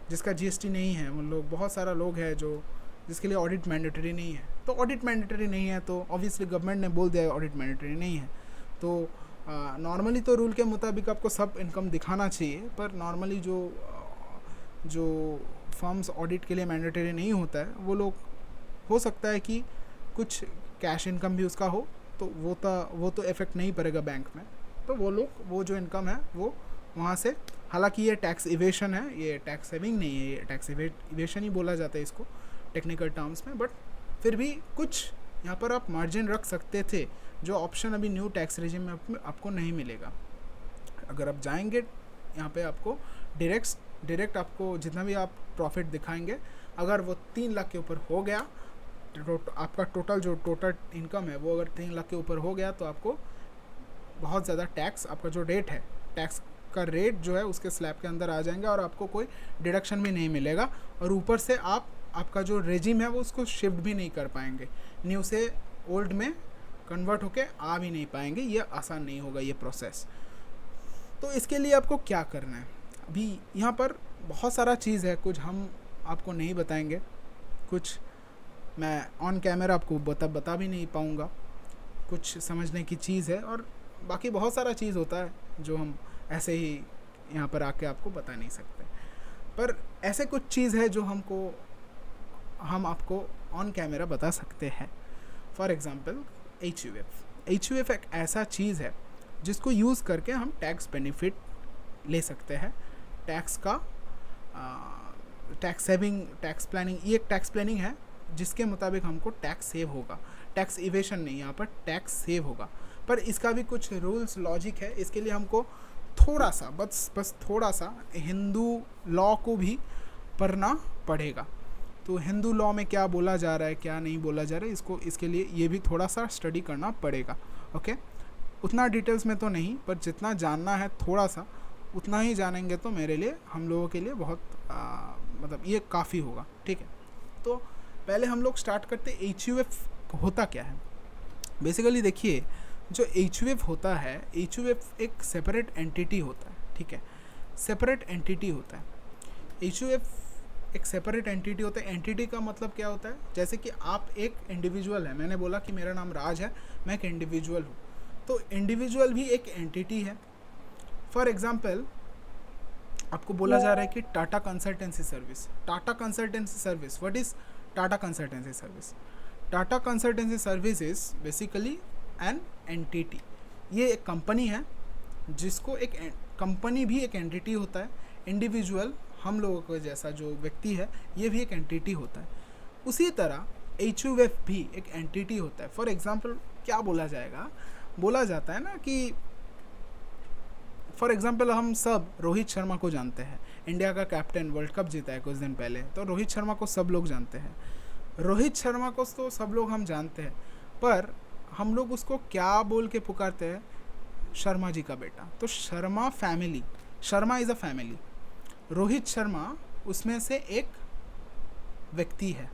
जिसका GST नहीं है, उन लोग, बहुत सारा लोग है जो जिसके लिए ऑडिट मैंडेटरी नहीं है। तो ऑडिट मैंडेटरी नहीं है तो ऑब्वियसली गवर्नमेंट ने बोल दिया है ऑडिट मैंडेटरी नहीं है, तो नॉर्मली तो रूल के मुताबिक आपको सब इनकम दिखाना चाहिए, पर नॉर्मली जो फर्म्स ऑडिट के लिए मैंडेटरी नहीं होता है, वो लोग, हो सकता है कि कुछ कैश इनकम भी उसका हो, तो वो तो इफ़ेक्ट नहीं पड़ेगा बैंक में। तो वो लोग, वो जो इनकम है वो वहाँ से, हालांकि ये टैक्स इवेशन है, ये टैक्स सेविंग नहीं है, ये टैक्स इवेशन ही बोला जाता है इसको टेक्निकल टर्म्स में, बट फिर भी कुछ यहाँ पर आप मार्जिन रख सकते थे, जो ऑप्शन अभी न्यू टैक्स रेजिम में आपको नहीं मिलेगा। अगर आप जाएंगे यहाँ पे आपको डायरेक्ट आपको जितना भी आप प्रॉफिट दिखाएंगे, अगर वो 3 लाख के ऊपर हो गया आपका टोटल इनकम है वो अगर 3 लाख के ऊपर हो गया तो आपको बहुत ज़्यादा टैक्स, आपका जो रेट है, टैक्स का रेट जो है उसके स्लैब के अंदर आ जाएंगे और आपको कोई डिडक्शन भी नहीं मिलेगा। और ऊपर से आपका जो रेजिम है वो उसको शिफ्ट भी नहीं कर पाएंगे, न्यू से ओल्ड में कन्वर्ट होके आ भी नहीं पाएंगे। ये आसान नहीं होगा ये प्रोसेस। तो इसके लिए आपको क्या करना है, अभी यहाँ पर बहुत सारा चीज़ है, कुछ हम आपको नहीं बताएंगे, कुछ मैं ऑन कैमरा आपको बता भी नहीं पाऊँगा, कुछ समझने की चीज़ है, और बाकी बहुत सारा चीज़ होता है जो हम ऐसे ही यहाँ पर आके आपको बता नहीं सकते। पर ऐसे कुछ चीज़ है जो हम आपको ऑन कैमरा बता सकते हैं। For example H U F एक ऐसा चीज़ है जिसको यूज़ करके हम टैक्स बेनिफिट ले सकते हैं। टैक्स का टैक्स सेविंग, टैक्स प्लानिंग, ये एक टैक्स प्लानिंग है जिसके मुताबिक हमको टैक्स सेव होगा। टैक्स इवेशन नहीं, यहाँ पर टैक्स सेव होगा। पर इसका भी कुछ रूल्स लॉजिक है। इसके लिए हमको थोड़ा सा बस थोड़ा सा हिंदू लॉ को भी पढ़ना पड़ेगा। तो हिंदू लॉ में क्या बोला जा रहा है, क्या नहीं बोला जा रहा है, इसके लिए ये भी थोड़ा सा स्टडी करना पड़ेगा। ओके, उतना डिटेल्स में तो नहीं, पर जितना जानना है थोड़ा सा उतना ही जानेंगे तो मेरे लिए, हम लोगों के लिए बहुत मतलब ये काफ़ी होगा। ठीक है, तो पहले हम लोग स्टार्ट करते एच यू एफ होता क्या है। बेसिकली देखिए, जो एच यू एफ होता है, एच यू एफ एक सेपरेट एंटिटी होता है। ठीक है, सेपरेट एंटिटी होता है। एच यू एफ एक सेपरेट एंटिटी होता है। एंटिटी का मतलब क्या होता है, जैसे कि आप एक इंडिविजुअल है, मैंने बोला कि मेरा नाम राज है, मैं एक इंडिविजुअल हूँ, तो इंडिविजुअल भी एक एंटिटी है। फॉर एग्जाम्पल आपको बोला जा रहा है कि Tata consultancy service, Tata consultancy service, what is Tata consultancy service? Tata consultancy service is basically an entity. ये एक कंपनी है जिसको एक कंपनी भी एक एंटिटी होता है। इंडिविजुअल हम लोगों को जैसा जो व्यक्ति है ये भी एक एंटिटी होता है। उसी तरह एच यू एफ भी एक एंटिटी होता है। फॉर एग्जाम्पल क्या बोला जाएगा, बोला जाता है ना कि फॉर एग्जाम्पल हम सब रोहित शर्मा को जानते हैं, इंडिया का कैप्टन, वर्ल्ड कप जीता है कुछ दिन पहले, तो रोहित शर्मा को सब लोग जानते हैं। रोहित शर्मा को तो सब लोग हम जानते हैं, पर हम लोग उसको क्या बोल के पुकारते हैं? शर्मा जी का बेटा। तो Sharma family, Sharma is a family, Rohit Sharma उसमें से एक व्यक्ति है।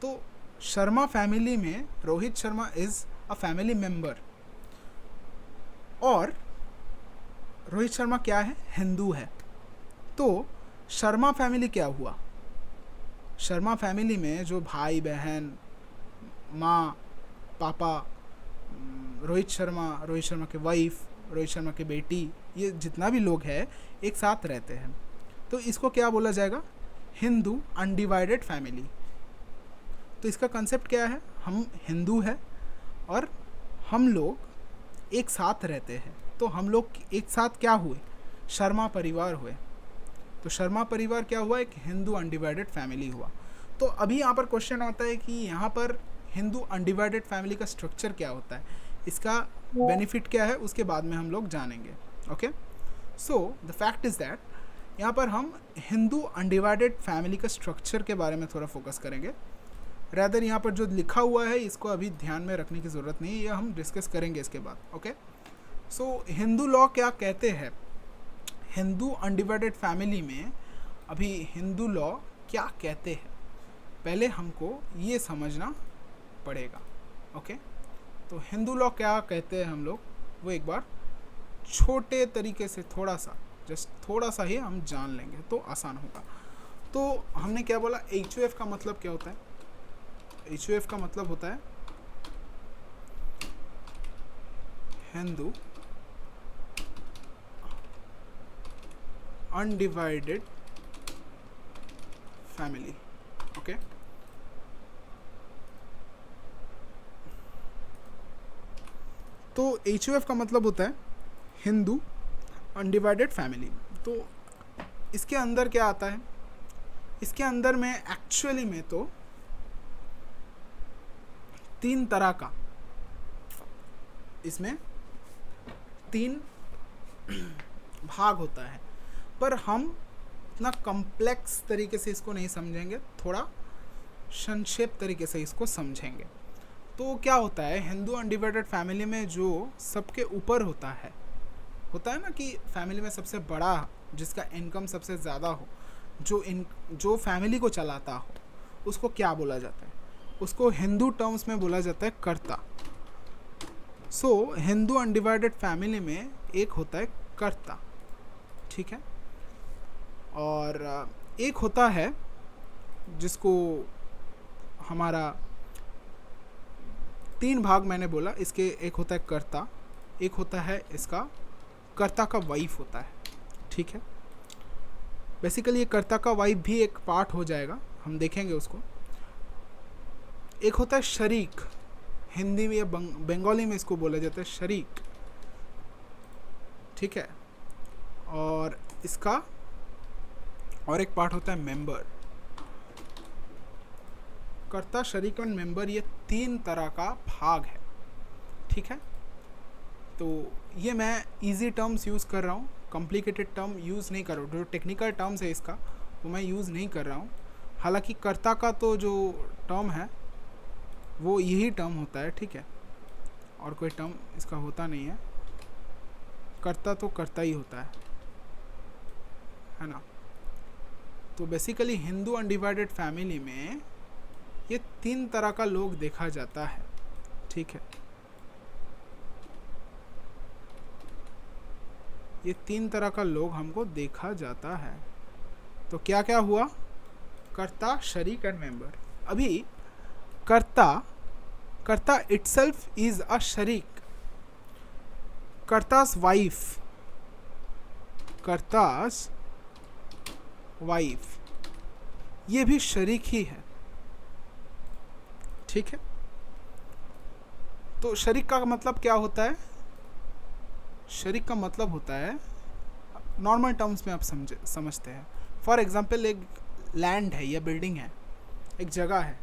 तो शर्मा फैमिली में Rohit Sharma is a family member. और रोहित शर्मा क्या है? हिंदू है। तो शर्मा फैमिली क्या हुआ? शर्मा फैमिली में जो भाई बहन, माँ, पापा, रोहित शर्मा के वाइफ, रोहित शर्मा के बेटी, ये जितना भी लोग हैं एक साथ रहते हैं। तो इसको क्या बोला जाएगा? Hindu undivided family. तो इसका कंसेप्ट क्या है? हम हिंदू हैं और हम लोग एक साथ रहते हैं, तो हम लोग एक साथ क्या हुए? शर्मा परिवार हुए। तो शर्मा परिवार क्या हुआ? एक हिंदू अनडिवाइडेड फैमिली हुआ। तो अभी यहाँ पर क्वेश्चन आता है कि यहाँ पर हिंदू अनडिवाइडेड फैमिली का स्ट्रक्चर क्या होता है, इसका बेनिफिट क्या है, उसके बाद में हम लोग जानेंगे। Okay, so the fact is that यहाँ पर हम हिंदू अनडिवाइडेड फैमिली का स्ट्रक्चर के बारे में थोड़ा फोकस करेंगे। रैदर यहाँ पर जो लिखा हुआ है इसको अभी ध्यान में रखने की ज़रूरत नहीं है, ये हम डिस्कस करेंगे इसके बाद। ओके, सो हिंदू लॉ क्या कहते हैं? हिंदू अनडिवाइडेड फैमिली में अभी हिंदू लॉ क्या कहते हैं, पहले हमको ये समझना पड़ेगा। ओके, तो हिंदू लॉ क्या कहते हैं हम लोग, वो एक बार छोटे तरीके से थोड़ा सा ही हम जान लेंगे तो आसान होगा। तो हमने क्या बोला, एच यू एफ का मतलब क्या होता है? एच यू एफ का मतलब होता है हिंदू अनडिवाइडेड फैमिली। ओके, तो एच यू एफ का मतलब होता है हिंदू अनडिवाइडेड फैमिली। तो इसके अंदर क्या आता है? इसके अंदर में एक्चुअली में तो 3 तरह का, इसमें 3 भाग होता है, पर हम इतना कॉम्प्लेक्स तरीके से इसको नहीं समझेंगे, थोड़ा संक्षेप तरीके से इसको समझेंगे। तो क्या होता है हिंदू अनडिवाइडेड फैमिली में, जो सबके ऊपर होता है ना कि फैमिली में सबसे बड़ा, जिसका इनकम सबसे ज़्यादा हो, जो फैमिली को चलाता हो, उसको क्या बोला जाता है? उसको हिंदू टर्म्स में बोला जाता है कर्ता। सो हिंदू अनडिवाइडेड फैमिली में एक होता है कर्ता, ठीक है, और एक होता है जिसको हमारा 3 भाग मैंने बोला इसके, एक होता है कर्ता, एक होता है इसका कर्ता का वाइफ होता है, ठीक है। बेसिकली ये कर्ता का वाइफ भी एक पार्ट हो जाएगा, हम देखेंगे उसको। एक होता है शरीक, हिंदी में या बंगाली में इसको बोला जाता है शरीक, ठीक है। और इसका और एक पार्ट होता है मेंबर। कर्ता, शरीक और मेंबर, ये 3 तरह का भाग है, ठीक है। तो ये मैं इजी टर्म्स यूज़ कर रहा हूँ, कॉम्प्लिकेटेड टर्म यूज़ नहीं कर रहा हूँ। जो टेक्निकल टर्म्स है इसका वो मैं यूज़ नहीं कर रहा हूँ। हालांकि कर्ता का तो जो टर्म है वो यही टर्म होता है, ठीक है, और कोई टर्म इसका होता नहीं है। कर्ता तो कर्ता ही होता है ना। तो बेसिकली हिंदू अनडिवाइडेड फैमिली में ये 3 तरह का लोग देखा जाता है, ठीक है। ये 3 तरह का लोग हमको देखा जाता है। तो क्या क्या हुआ? कर्ता, शरीक एंड मेंबर। अभी कर्ता इटसेल्फ इज अ शरीक। कर्तास वाइफ ये भी शरीक ही है, ठीक है। तो शरीक का मतलब क्या होता है? शरीक का मतलब होता है, नॉर्मल टर्म्स में आप समझते हैं। फॉर एग्जांपल एक लैंड है या बिल्डिंग है, एक जगह है।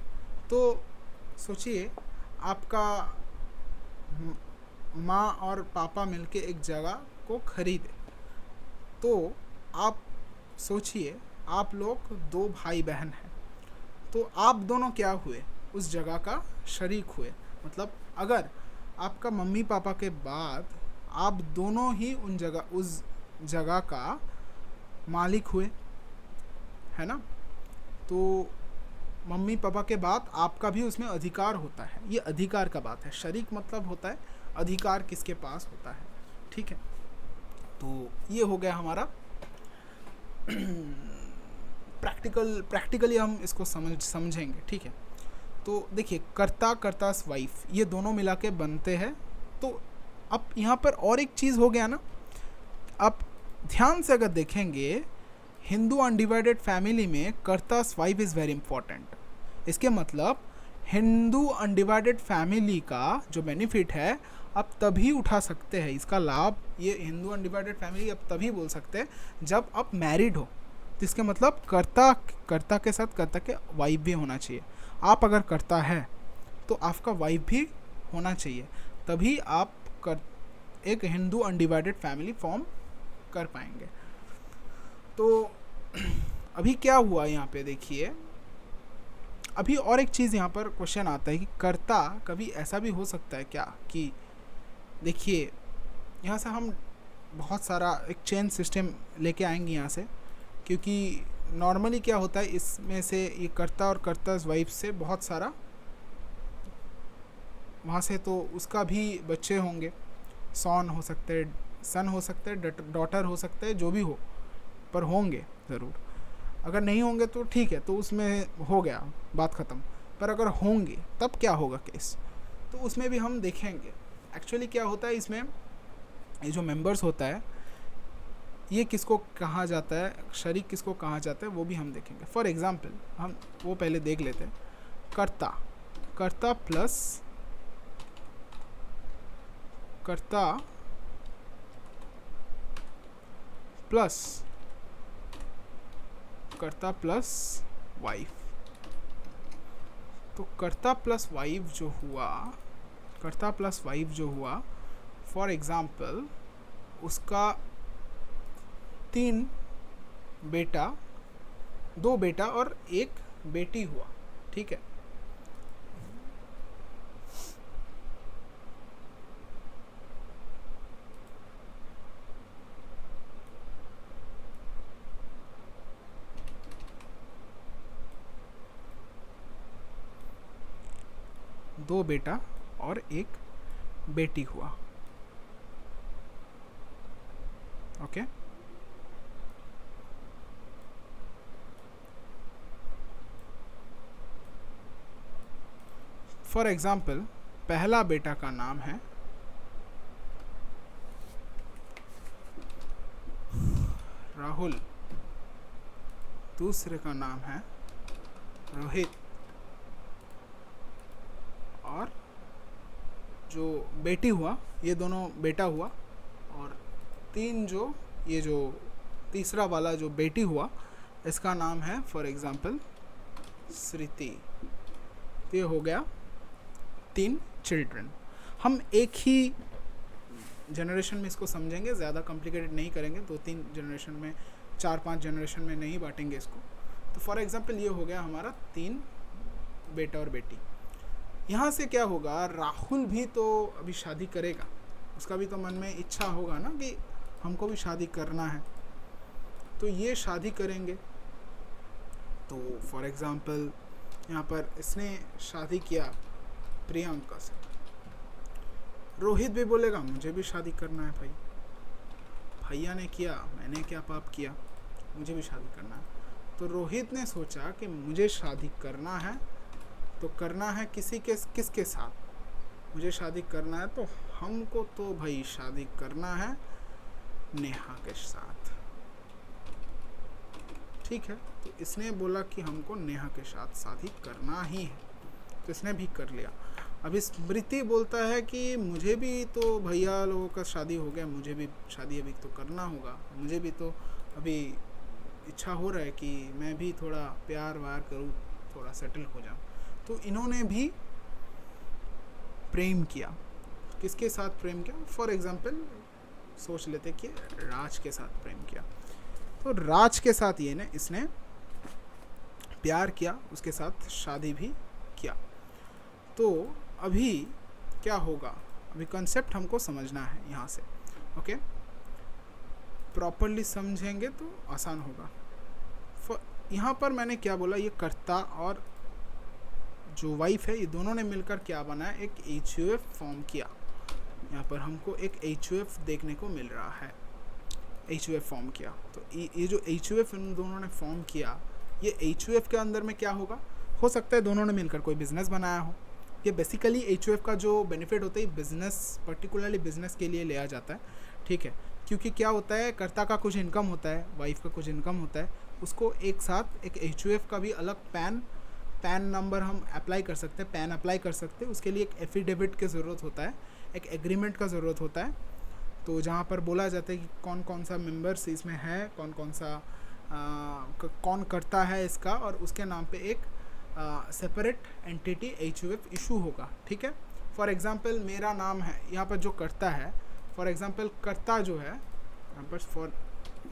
तो सोचिए आपका माँ और पापा मिलके एक जगह को खरीदे। तो आप सोचिए आप लोग 2 भाई बहन हैं, तो आप दोनों क्या हुए? उस जगह का शरीक हुए। मतलब अगर आपका मम्मी पापा के बाद आप दोनों ही उस जगह का मालिक हुए, है ना। तो मम्मी पापा के बाद आपका भी उसमें अधिकार होता है। ये अधिकार का बात है। शरीक मतलब होता है अधिकार किसके पास होता है, ठीक है। तो ये हो गया हमारा प्रैक्टिकली हम इसको समझेंगे, ठीक है। तो देखिए कर्तास वाइफ ये दोनों मिला के बनते हैं। तो अब यहाँ पर और एक चीज़ हो गया ना, आप ध्यान से अगर देखेंगे हिंदू अनडिवाइडेड फैमिली में कर्तास वाइफ इज़ वेरी इंपॉर्टेंट। इसके मतलब हिंदू अनडिवाइडेड फैमिली का जो बेनिफिट है आप तभी उठा सकते हैं, इसका लाभ ये हिंदू अनडिवाइडेड फैमिली आप तभी बोल सकते हैं जब आप मैरिड हो। तो इसके मतलब कर्ता के साथ कर्ता के वाइफ भी होना चाहिए। आप अगर कर्ता है तो आपका वाइफ भी होना चाहिए, तभी आप एक हिंदू अनडिवाइडेड फैमिली फॉर्म कर पाएंगे। तो अभी क्या हुआ यहाँ पे देखिए, अभी और एक चीज़ यहाँ पर क्वेश्चन आता है कि कर्ता कभी ऐसा भी हो सकता है क्या कि देखिए यहाँ से हम बहुत सारा एक चेन सिस्टम लेके आएंगे यहाँ से, क्योंकि नॉर्मली क्या होता है इसमें से ये कर्ता और कर्तास वाइफ से बहुत सारा वहाँ से तो उसका भी बच्चे होंगे, सन हो सकते हैं, डॉटर हो सकते हैं, जो भी हो, पर होंगे ज़रूर। अगर नहीं होंगे तो ठीक है, तो उसमें हो गया बात ख़त्म। पर अगर होंगे तब क्या होगा केस, तो उसमें भी हम देखेंगे। एक्चुअली क्या होता है इसमें, ये जो मेंबर्स होता है ये किसको कहा जाता है, शरीक किसको कहा जाता है, वो भी हम देखेंगे। फॉर एग्जांपल हम वो पहले देख लेते हैं। कर्ता प्लस वाइफ। तो कर्ता प्लस वाइफ जो हुआ, फॉर एग्जांपल उसका 2 बेटा और 1 बेटी हुआ, ठीक है। दो बेटा और एक बेटी हुआ। ओके, फॉर एग्जाम्पल पहला बेटा का नाम है राहुल, दूसरे का नाम है रोहित, और जो बेटी हुआ, ये दोनों बेटा हुआ, और ये जो तीसरा वाला जो बेटी हुआ इसका नाम है फॉर एग्जाम्पल श्रुति। तो ये हो गया 3 चिल्ड्रन। हम एक ही जनरेशन में इसको समझेंगे, ज़्यादा कॉम्प्लिकेटेड नहीं करेंगे, 2-3 जनरेशन में, 4-5 जनरेशन में नहीं बांटेंगे इसको। तो फॉर एग्जाम्पल ये हो गया हमारा 3 बेटा और बेटी। यहाँ से क्या होगा, राहुल भी तो अभी शादी करेगा, उसका भी तो मन में इच्छा होगा ना कि हमको भी शादी करना है, तो ये शादी करेंगे। तो फॉर एग्जाम्पल यहाँ पर इसने शादी किया प्रियंका से, रोहित भी बोलेगा मुझे भी शादी करना है भाई, भैया ने किया, मैंने क्या पाप किया, मुझे भी शादी करना है। तो रोहित ने सोचा कि मुझे शादी करना है, तो करना है किसके साथ, मुझे शादी करना है तो हमको तो भाई शादी करना है नेहा के साथ। ठीक है, तो इसने बोला कि हमको नेहा के साथ शादी करना ही है, तो इसने भी कर लिया। अभी स्मृति बोलता है कि मुझे भी तो भैया लोगों का शादी हो गया, मुझे भी शादी अभी तो करना होगा, मुझे भी तो अभी इच्छा हो रहा है कि मैं भी थोड़ा प्यार वार करूँ, थोड़ा सेटल हो जाऊँ। तो इन्होंने भी प्रेम किया। किसके साथ प्रेम किया, फॉर एग्जाम्पल सोच लेते कि राज के साथ प्रेम किया। तो राज के साथ इसने प्यार किया, उसके साथ शादी भी किया। तो अभी क्या होगा, अभी कॉन्सेप्ट हमको समझना है यहाँ से। ओके, प्रॉपरली समझेंगे तो आसान होगा। यहाँ पर मैंने क्या बोला, ये कर्ता और जो वाइफ है, ये दोनों ने मिलकर क्या बनाया, एक HUF फॉर्म किया। यहाँ पर हमको एक HUF देखने को मिल रहा है, HUF फॉर्म किया। तो ये जो HUF इन दोनों ने फॉर्म किया, ये HUF के अंदर में क्या होगा, हो सकता है दोनों ने मिलकर कोई बिजनेस बनाया हो। ये बेसिकली HUF का जो बेनिफिट होता है, बिजनेस, पर्टिकुलरली बिजनेस के लिए लिया जाता है। ठीक है, क्योंकि क्या होता है, कर्ता का कुछ इनकम होता है, वाइफ का कुछ इनकम होता है, उसको एक साथ एक HUF का भी अलग पैन नंबर हम अप्लाई कर सकते हैं, पैन अप्लाई कर सकते हैं। उसके लिए एक एफिडेविट की ज़रूरत होता है, एक एग्रीमेंट का ज़रूरत होता है। तो जहाँ पर बोला जाता है कि कौन कौन सा मेंबर्स इसमें है, कौन करता है इसका, और उसके नाम पे एक सेपरेट एंटिटी HUF इशू होगा। ठीक है, फॉर एग्जांपल मेरा नाम है, यहाँ पर जो करता है, फॉर एग्जांपल कर्ता जो है यहाँ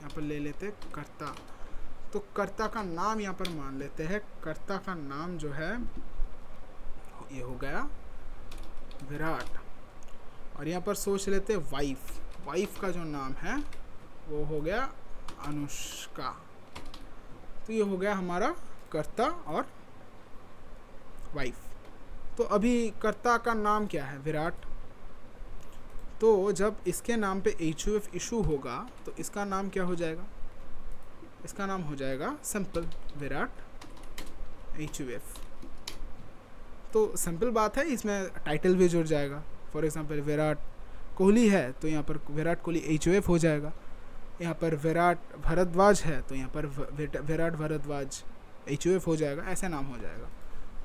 पर ले लेते हैं कर्ता। तो कर्ता का नाम यहाँ पर मान लेते हैं, कर्ता का नाम जो है ये हो गया विराट। और यहाँ पर सोच लेते हैं वाइफ का जो नाम है वो हो गया अनुष्का। तो ये हो गया हमारा कर्ता और वाइफ। तो अभी कर्ता का नाम क्या है, विराट। तो जब इसके नाम पे HUF इशू होगा तो इसका नाम क्या हो जाएगा, इसका नाम हो जाएगा सिंपल विराट HUF। तो सिंपल बात है, इसमें टाइटल भी जुड़ जाएगा। फॉर एग्जांपल विराट कोहली है तो यहाँ पर विराट कोहली HUF हो जाएगा। यहाँ पर विराट भारद्वाज है तो यहाँ पर विराट भारद्वाज HUF हो जाएगा, ऐसा नाम हो जाएगा।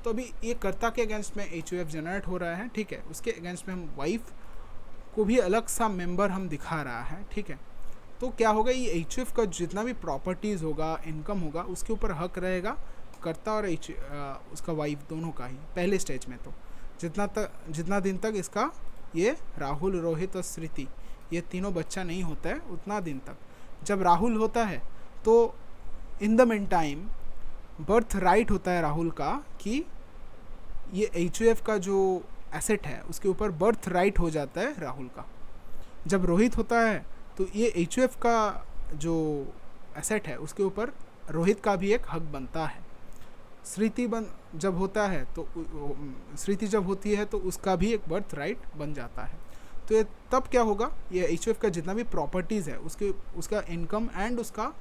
तो अभी ये कर्ता के अगेंस्ट में HUF जनरेट हो रहा है। ठीक है, उसके अगेंस्ट में हम वाइफ को भी अलग सा मेंबर हम दिखा रहा है। ठीक है, तो क्या होगा, ये HUF का जितना भी प्रॉपर्टीज़ होगा, इनकम होगा, उसके ऊपर हक रहेगा कर्ता और उसका वाइफ दोनों का ही पहले स्टेज में। तो जितना दिन तक इसका ये राहुल, रोहित और श्रुति ये तीनों बच्चा नहीं होता है, उतना दिन तक। जब राहुल होता है तो in the mean time birth right होता है राहुल का कि ये HUF का जो एसेट है उसके ऊपर बर्थ राइट हो जाता है राहुल का। जब रोहित होता है तो ये HUF का जो एसेट है उसके ऊपर रोहित का भी एक हक बनता है। जब होता है तो स्मृति जब होती है तो उसका भी एक बर्थ राइट बन जाता है। तो ये तब क्या होगा, ये HUF का जितना भी प्रॉपर्टीज़ है उसका इनकम एंड उसका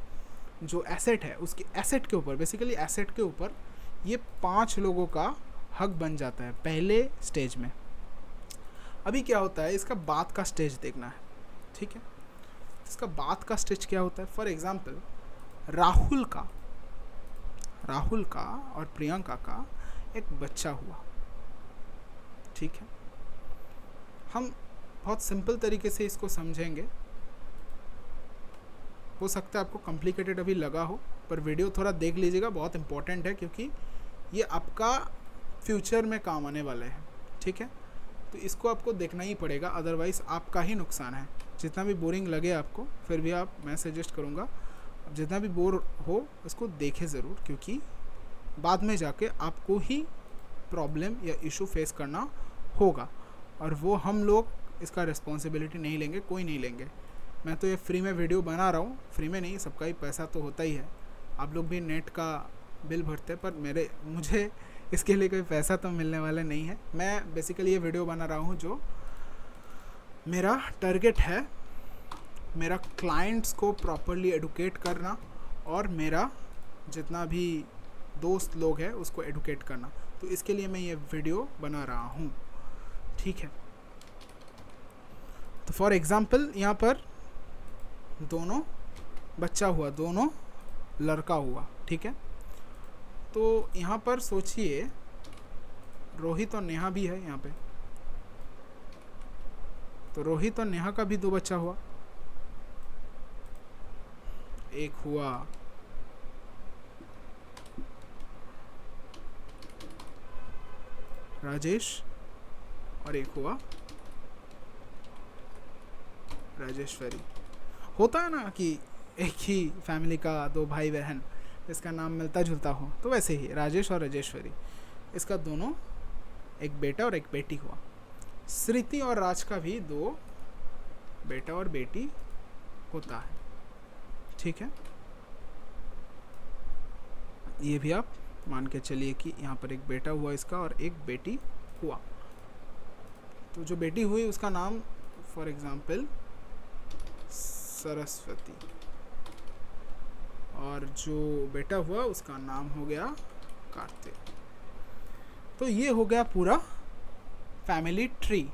जो एसेट है उसके एसेट के ऊपर, बेसिकली एसेट के ऊपर ये 5 लोगों का हक बन जाता है पहले स्टेज में। अभी क्या होता है, इसका बाद का स्टेज देखना है, ठीक है। इसका बाद का स्टेज क्या होता है, फॉर एग्जांपल राहुल का और प्रियंका का एक बच्चा हुआ, ठीक है। हम बहुत सिंपल तरीके से इसको समझेंगे, हो सकता है आपको कॉम्प्लिकेटेड अभी लगा हो, पर वीडियो थोड़ा देख लीजिएगा, बहुत इंपॉर्टेंट है क्योंकि ये आपका फ्यूचर में काम आने वाला है, ठीक है। तो इसको आपको देखना ही पड़ेगा, अदरवाइज़ आपका ही नुकसान है। जितना भी बोरिंग लगे आपको, फिर भी मैं सजेस्ट करूँगा जितना भी बोर हो उसको देखें ज़रूर, क्योंकि बाद में जाके आपको ही प्रॉब्लम या इशू फेस करना होगा, और वो हम लोग इसका रिस्पॉन्सिबिलिटी नहीं लेंगे, कोई नहीं लेंगे। मैं तो ये फ्री में वीडियो बना रहा हूँ, फ्री में नहीं, सबका ही पैसा तो होता ही है। आप लोग भी नेट का बिल भरते हैं, पर मुझे इसके लिए कोई पैसा तो मिलने वाला नहीं है। मैं बेसिकली ये वीडियो बना रहा हूँ जो मेरा टारगेट है, मेरा क्लाइंट्स को प्रॉपरली एडुकेट करना और मेरा जितना भी दोस्त लोग हैं उसको एडुकेट करना। तो इसके लिए मैं ये वीडियो बना रहा हूँ, ठीक है। तो फॉर एग्ज़ाम्पल यहाँ पर दोनों बच्चा हुआ, दोनों लड़का हुआ, ठीक है। तो यहाँ पर सोचिए रोहित और नेहा भी है यहाँ पे, तो रोहित और नेहा का भी 2 बच्चा हुआ। एक हुआ राजेश और एक हुआ राजेश्वरी। होता है ना कि एक ही फैमिली का 2 भाई बहन इसका नाम मिलता जुलता हो, तो वैसे ही राजेश और राजेश्वरी, इसका दोनों एक बेटा और एक बेटी हुआ। स्मृति और राज का भी 2 बेटा और बेटी होता है, ठीक है। ये भी आप मान के चलिए कि यहाँ पर एक बेटा हुआ इसका और एक बेटी हुआ। तो जो बेटी हुई उसका नाम फॉर एग्जांपल सरस्वती, और जो बेटा हुआ उसका नाम हो गया कार्तिक। तो ये हो गया पूरा फैमिली ट्री,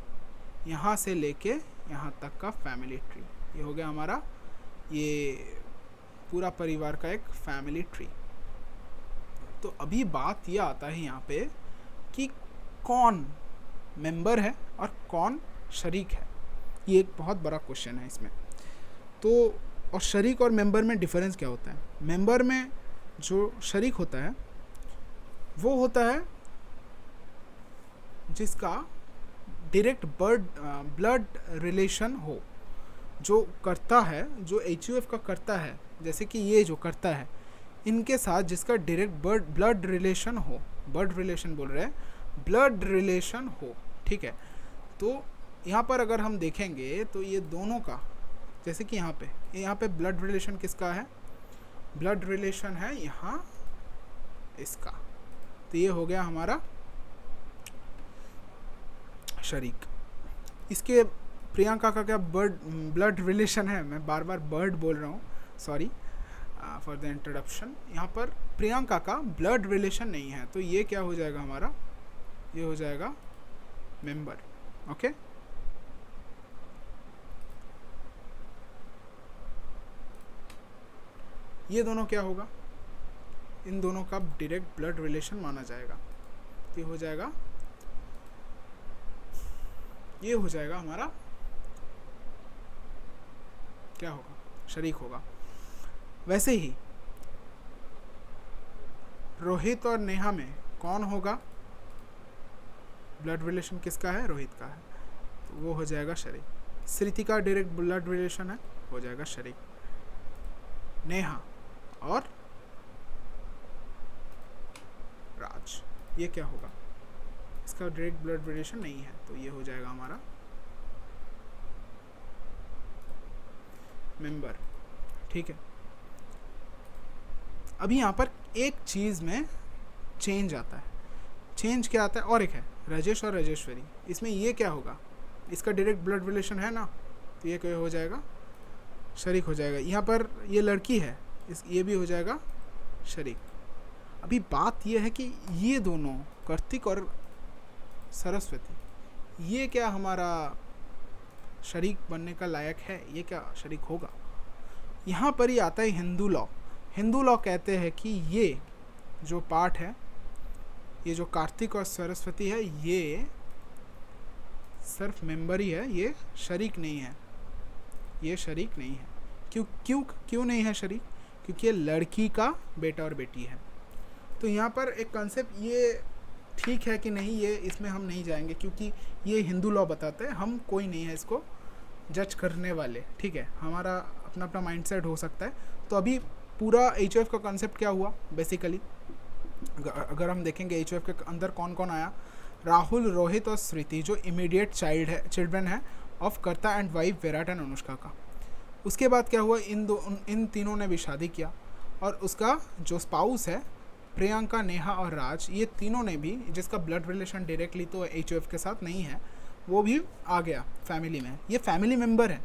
यहाँ से लेके यहाँ तक का फैमिली ट्री, ये हो गया हमारा ये पूरा परिवार का एक फैमिली ट्री। तो अभी बात ये आता है यहाँ पे कि कौन मेंबर है और कौन शरीक है, ये एक बहुत बड़ा क्वेश्चन है इसमें। तो और शरीक और मेंबर में डिफरेंस क्या होता है? मेंबर में जो शरीक होता है वो होता है जिसका डायरेक्ट ब्लड रिलेशन हो, जो करता है, जो HUF का करता है, जैसे कि ये जो करता है इनके साथ जिसका डायरेक्ट ब्लड रिलेशन हो, ब्लड रिलेशन बोल रहे हैं, ब्लड रिलेशन हो, ठीक है। तो यहाँ पर अगर हम देखेंगे तो ये दोनों का, जैसे कि यहाँ पे ब्लड रिलेशन किसका है? ब्लड रिलेशन है यहाँ इसका। तो ये हो गया हमारा शरीक। इसके प्रियंका का क्या ब्लड रिलेशन है? मैं बार बार बर्ड बोल रहा हूँ, सॉरी फॉर द इंट्रोडक्शन। यहाँ पर प्रियंका का ब्लड रिलेशन नहीं है, तो ये क्या हो जाएगा हमारा? ये हो जाएगा मेंबर, ओके। ये दोनों क्या होगा? इन दोनों का डायरेक्ट ब्लड रिलेशन माना जाएगा। ये हो जाएगा, ये हो जाएगा हमारा क्या होगा? शरीक होगा। वैसे ही रोहित और नेहा में कौन होगा? ब्लड रिलेशन किसका है? रोहित का है, तो वो हो जाएगा शरीक। स्मृति का डायरेक्ट ब्लड रिलेशन है, हो जाएगा शरीक। नेहा और राज। ये क्या होगा, इसका डायरेक्ट ब्लड रिलेशन नहीं है, तो ये हो जाएगा हमारा मेंबर। ठीक है, अभी यहाँ पर एक चीज़ में चेंज आता है। चेंज क्या आता है, और एक है राजेश और राजेश्वरी, इसमें ये क्या होगा, इसका डायरेक्ट ब्लड रिलेशन है ना, तो ये क्या हो जाएगा, शरीक हो जाएगा। यहाँ पर ये लड़की है, ये भी हो जाएगा शरीक। अभी बात ये है कि ये दोनों कार्तिक और सरस्वती, ये क्या हमारा शरीक बनने का लायक है, ये क्या शरीक होगा। यहाँ पर ही आता है हिंदू लॉ। हिंदू लॉ कहते हैं कि ये जो पार्ट है, ये जो कार्तिक और सरस्वती है, ये सिर्फ मेंबर ही है, ये शरीक नहीं है, ये शरीक नहीं है। क्यों नहीं है शरीक, क्योंकि ये लड़की का बेटा और बेटी है। तो यहाँ पर एक कॉन्सेप्ट, ये ठीक है कि नहीं, ये इसमें हम नहीं जाएंगे, क्योंकि ये हिंदू लॉ बताते हैं, हम कोई नहीं है इसको जज करने वाले। ठीक है, हमारा अपना अपना माइंडसेट हो सकता है। तो अभी पूरा HOF का कॉन्सेप्ट क्या हुआ बेसिकली, अगर हम देखेंगे HOF के अंदर कौन कौन आया, राहुल, रोहित और स्मृति जो इमीडिएट चिल्ड्रन है ऑफ कर्ता and wife Virat and Anushka का। उसके बाद क्या हुआ, इन तीनों ने भी शादी किया, और उसका जो स्पाउस है प्रियंका, नेहा और राज, ये तीनों ने भी, जिसका ब्लड रिलेशन डायरेक्टली तो HOF के साथ नहीं है, वो भी आ गया फैमिली में, ये फैमिली मेम्बर है।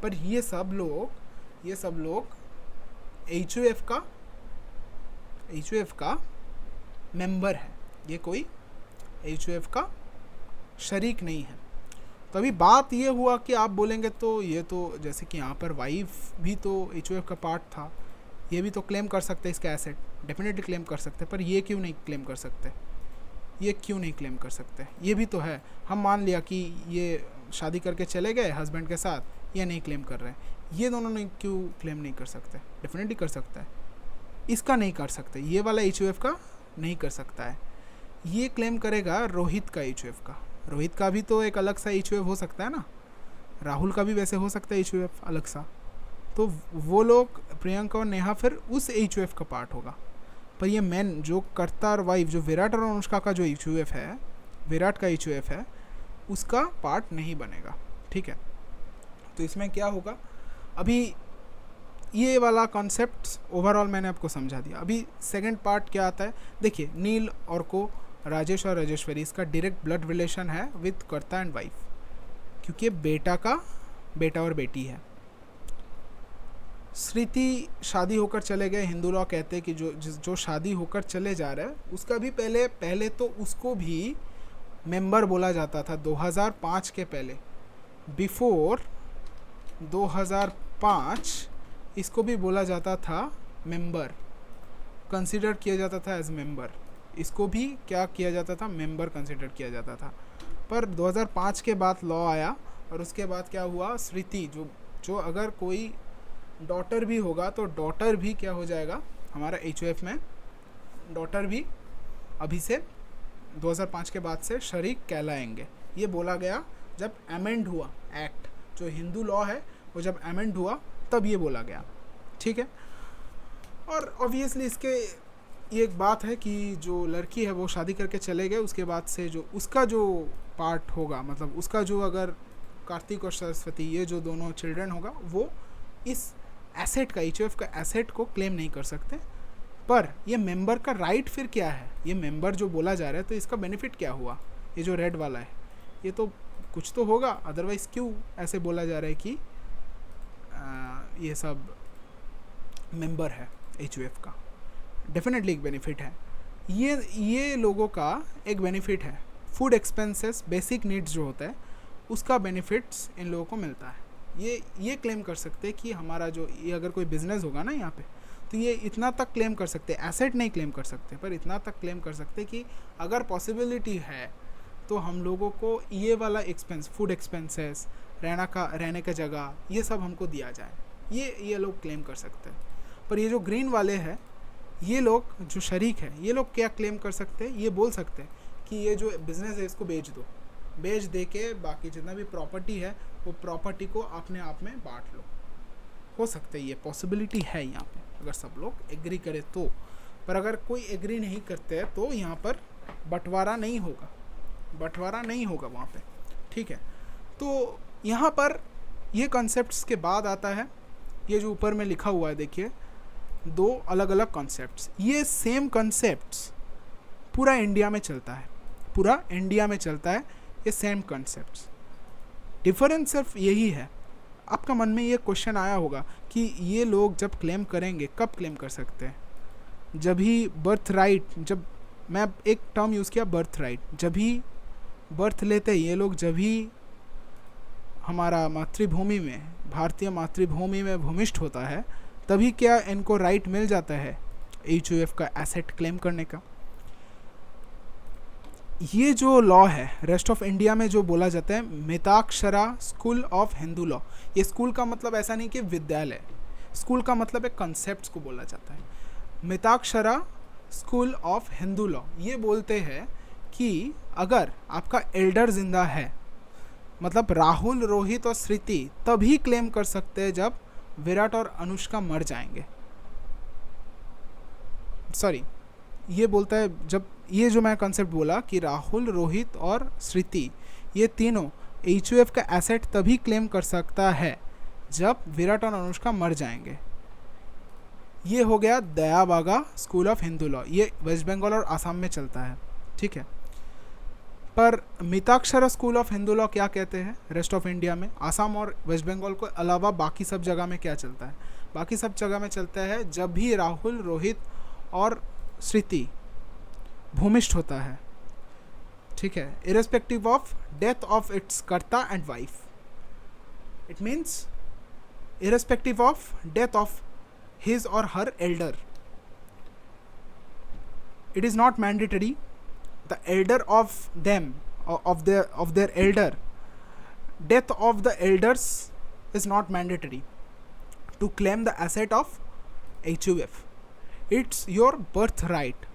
पर ये सब लोग HOF का मेंबर है, ये कोई HOF का शरीक नहीं है। तो अभी बात ये हुआ कि आप बोलेंगे तो ये तो जैसे कि यहाँ पर वाइफ भी तो HOF का पार्ट था, ये भी तो क्लेम कर सकते हैं इसका एसेट, डेफिनेटली क्लेम कर सकते हैं। पर ये क्यों नहीं क्लेम कर सकते, ये क्यों नहीं क्लेम कर सकते, ये भी तो है। हम मान लिया कि ये शादी करके चले गए हस्बैंड के साथ, ये नहीं क्लेम कर रहे हैं, ये दोनों नहीं क्यों क्लेम नहीं कर सकते, डेफिनेटली कर सकता है। इसका नहीं कर सकते, ये वाला HOF का नहीं कर सकता है। ये क्लेम करेगा रोहित का HOF का, रोहित का भी तो एक अलग सा HOF हो सकता है ना, राहुल का भी वैसे हो सकता है HOF अलग सा। तो वो लोग प्रियंका और नेहा फिर उस HOF का पार्ट होगा। पर ये मेन जो कर्ता और वाइफ, जो विराट और अनुष्का का जो HOF है, विराट का HOF है, उसका पार्ट नहीं बनेगा। ठीक है, तो इसमें क्या होगा, अभी ये वाला कॉन्सेप्ट ओवरऑल मैंने आपको समझा दिया। अभी सेकंड पार्ट क्या आता है, देखिए नील और को, राजेश और राजेश्वरी, इसका डायरेक्ट ब्लड रिलेशन है विद कर्ता एंड वाइफ, क्योंकि बेटा और बेटी है। स्मृति शादी होकर चले गए, हिंदू लॉ कहते हैं कि जो शादी होकर चले जा रहा है उसका भी पहले तो उसको भी मेंबर बोला जाता था 2005 के पहले, बिफोर 2005 इसको भी बोला जाता था मेंबर, कंसिडर किया जाता था एज मेंबर, इसको भी क्या किया जाता था, मेंबर कंसिडर किया जाता था। पर 2005 के बाद लॉ आया, और उसके बाद क्या हुआ, स्मृति जो अगर कोई डॉटर भी होगा तो डॉटर भी क्या हो जाएगा हमारा HOF में, डॉटर भी अभी से 2005 के बाद से शरीक कहलाएंगे। ये बोला गया जब अमेंड हुआ एक्ट, जो हिंदू लॉ है वो जब अमेंड हुआ तब ये बोला गया। ठीक है, और ऑब्वियसली इसके ये एक बात है कि जो लड़की है वो शादी करके चले गए, उसके बाद से जो उसका जो पार्ट होगा, मतलब उसका जो अगर कार्तिक और सरस्वती ये जो दोनों चिल्ड्रन होगा, वो इस एसेट का, HOF का एसेट को क्लेम नहीं कर सकते। पर ये मेंबर का राइट फिर क्या है, ये मेंबर जो बोला जा रहा है, तो इसका बेनिफिट क्या हुआ, ये जो रेड वाला है, ये तो कुछ तो होगा, अदरवाइज क्यों ऐसे बोला जा रहा है कि ये सब मेंबर है HOF का। डेफिनेटली एक बेनिफिट है, ये लोगों का एक बेनिफिट है। फूड एक्सपेंसेस, बेसिक नीड्स जो होता है उसका बेनिफिट्स इन लोगों को मिलता है। ये क्लेम कर सकते हैं कि हमारा जो ये अगर कोई बिजनेस होगा ना यहाँ पे, तो ये इतना तक क्लेम कर सकते हैं, एसेट नहीं क्लेम कर सकते, पर इतना तक क्लेम कर सकते कि अगर पॉसिबिलिटी है तो हम लोगों को ये वाला एक्सपेंस, फूड एक्सपेंसेस, रहने का जगह, ये सब हमको दिया जाए, ये लोग क्लेम कर सकते हैं। पर ये जो ग्रीन वाले हैं, ये लोग जो शरीक है, ये लोग क्या क्लेम कर सकते हैं, ये बोल सकते हैं कि ये जो बिज़नेस है इसको बेच दे के बाकी जितना भी प्रॉपर्टी है वो प्रॉपर्टी को अपने आप में बांट लो। हो सकता है, ये पॉसिबिलिटी है यहाँ पे, अगर सब लोग एग्री करें तो। पर अगर कोई एग्री नहीं करते हैं तो यहाँ पर बंटवारा नहीं होगा, बंटवारा नहीं होगा वहाँ पे, ठीक है। तो यहाँ पर ये कॉन्सेप्ट्स के बाद आता है ये जो ऊपर में लिखा हुआ है, देखिए 2 अलग अलग कॉन्सेप्ट्स। ये सेम कॉन्सेप्ट्स पूरा इंडिया में चलता है, पूरा इंडिया में चलता है ये सेम कॉन्सेप्ट्स। डिफरेंस सिर्फ यही है। आपका मन में ये क्वेश्चन आया होगा कि ये लोग जब क्लेम करेंगे कब क्लेम कर सकते हैं? जब ही बर्थ राइट, जब मैं एक टर्म यूज़ किया बर्थ राइट, जब ही बर्थ लेते हैं ये लोग, जब ही हमारा मातृभूमि में, भारतीय मातृभूमि में भूमिष्ठ होता है, तभी क्या इनको राइट मिल जाता है HUF का एसेट क्लेम करने का। ये जो लॉ है रेस्ट ऑफ इंडिया में जो बोला जाता है Mitakshara school of Hindu law, ये स्कूल का मतलब ऐसा नहीं कि विद्यालय, स्कूल का मतलब एक कॉन्सेप्ट्स को बोला जाता है। Mitakshara school of Hindu law ये बोलते हैं कि अगर आपका एल्डर जिंदा है, मतलब राहुल, रोहित और श्रुति तभी क्लेम कर सकते हैं जब विराट और अनुष्का मर जाएंगे। सॉरी, ये बोलता है जब, ये जो मैं कॉन्सेप्ट बोला कि राहुल, रोहित और श्रुति ये तीनों HUF का एसेट तभी क्लेम कर सकता है जब विराट और अनुष्का मर जाएंगे। ये हो गया दया बागा स्कूल ऑफ हिंदू लॉ, ये वेस्ट बंगाल और आसाम में चलता है, ठीक है। पर Mitakshara school of Hindu law क्या कहते हैं रेस्ट ऑफ इंडिया में? आसाम और वेस्ट बंगाल को अलावा बाकी सब जगह में क्या चलता है? बाकी सब जगह में चलता है जब भी राहुल, रोहित और श्रुति भूमिष्ठ होता है, ठीक है, irrespective of death of its कर्ता and wife. It means irrespective of death of his or her elder. It is not mandatory. The elder of them, of their elder, death of the elders is not mandatory to claim the asset of HUF. It's your birthright.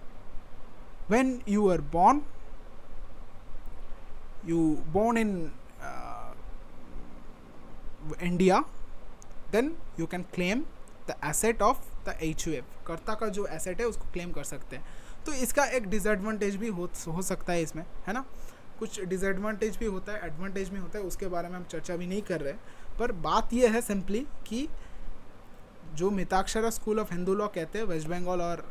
When you were born, in India, then you can claim the asset of the HUF, कर्ता का जो asset है उसको claim कर सकते हैं। तो इसका एक डिसएडवांटेज भी हो सकता है इसमें, है ना, कुछ डिसएडवांटेज भी होता है, एडवांटेज भी होता है, उसके बारे में हम चर्चा भी नहीं कर रहे। पर बात यह है सिंपली कि जो Mitakshara school of Hindu law कहते हैं वेस्ट बंगाल और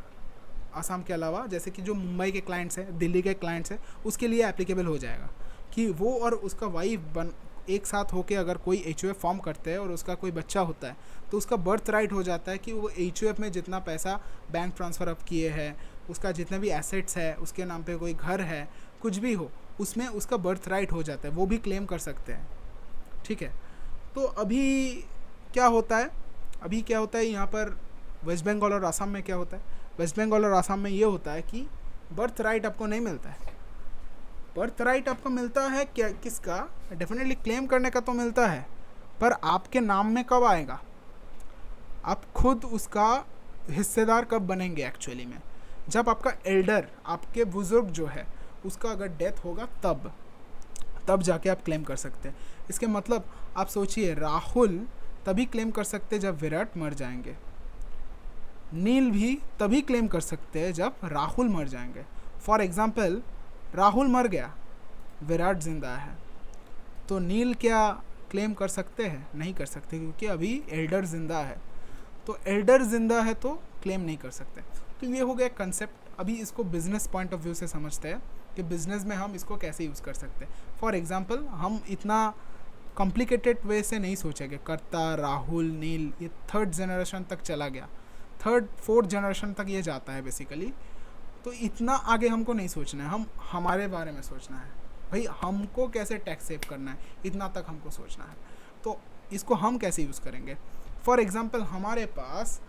आसाम के अलावा, जैसे कि जो मुंबई के क्लाइंट्स हैं, दिल्ली के क्लाइंट्स हैं, उसके लिए एप्लीकेबल हो जाएगा कि वो और उसका वाइफ एक साथ होकर अगर कोई HUF फॉर्म करते हैं और उसका कोई बच्चा होता है तो उसका बर्थ राइट हो जाता है कि वो HUF में जितना पैसा बैंक ट्रांसफ़र अप किए हैं, उसका जितने भी एसेट्स है, उसके नाम पे कोई घर है, कुछ भी हो, उसमें उसका बर्थ राइट हो जाता है, वो भी क्लेम कर सकते हैं, ठीक है। तो अभी क्या होता है यहाँ पर वेस्ट बंगाल और आसाम में क्या होता है? वेस्ट बंगाल और आसाम में ये होता है कि बर्थ राइट आपको नहीं मिलता है। बर्थ राइट आपको मिलता है क्या, किसका? डेफिनेटली क्लेम करने का तो मिलता है, पर आपके नाम में कब आएगा? आप खुद उसका हिस्सेदार कब बनेंगे एक्चुअली में? जब आपका एल्डर, आपके बुजुर्ग जो है, उसका अगर डेथ होगा तब जाके आप क्लेम कर सकते हैं। इसके मतलब आप सोचिए, राहुल तभी क्लेम कर सकते हैं जब विराट मर जाएंगे, नील भी तभी क्लेम कर सकते हैं जब राहुल मर जाएंगे। फॉर एग्जाम्पल, राहुल मर गया, विराट जिंदा है, तो नील क्या क्लेम कर सकते हैं? नहीं कर सकते, क्योंकि अभी एल्डर जिंदा है। तो एल्डर जिंदा है तो क्लेम नहीं कर सकते। तो ये हो गया कंसेप्ट। अभी इसको बिजनेस पॉइंट ऑफ व्यू से समझते हैं कि बिजनेस में हम इसको कैसे यूज़ कर सकते हैं। फॉर एग्जांपल, हम इतना कॉम्प्लिकेटेड वे से नहीं सोचेंगे। कर्ता, राहुल, नील, ये 3rd जनरेशन तक चला गया, 3rd 4th जनरेशन तक ये जाता है बेसिकली। तो इतना आगे हमको नहीं सोचना है, हम हमारे बारे में सोचना है, भाई हमको कैसे टैक्स सेव करना है, इतना तक हमको सोचना है। तो इसको हम कैसे यूज़ करेंगे? फॉर एग्ज़ाम्पल, हमारे पास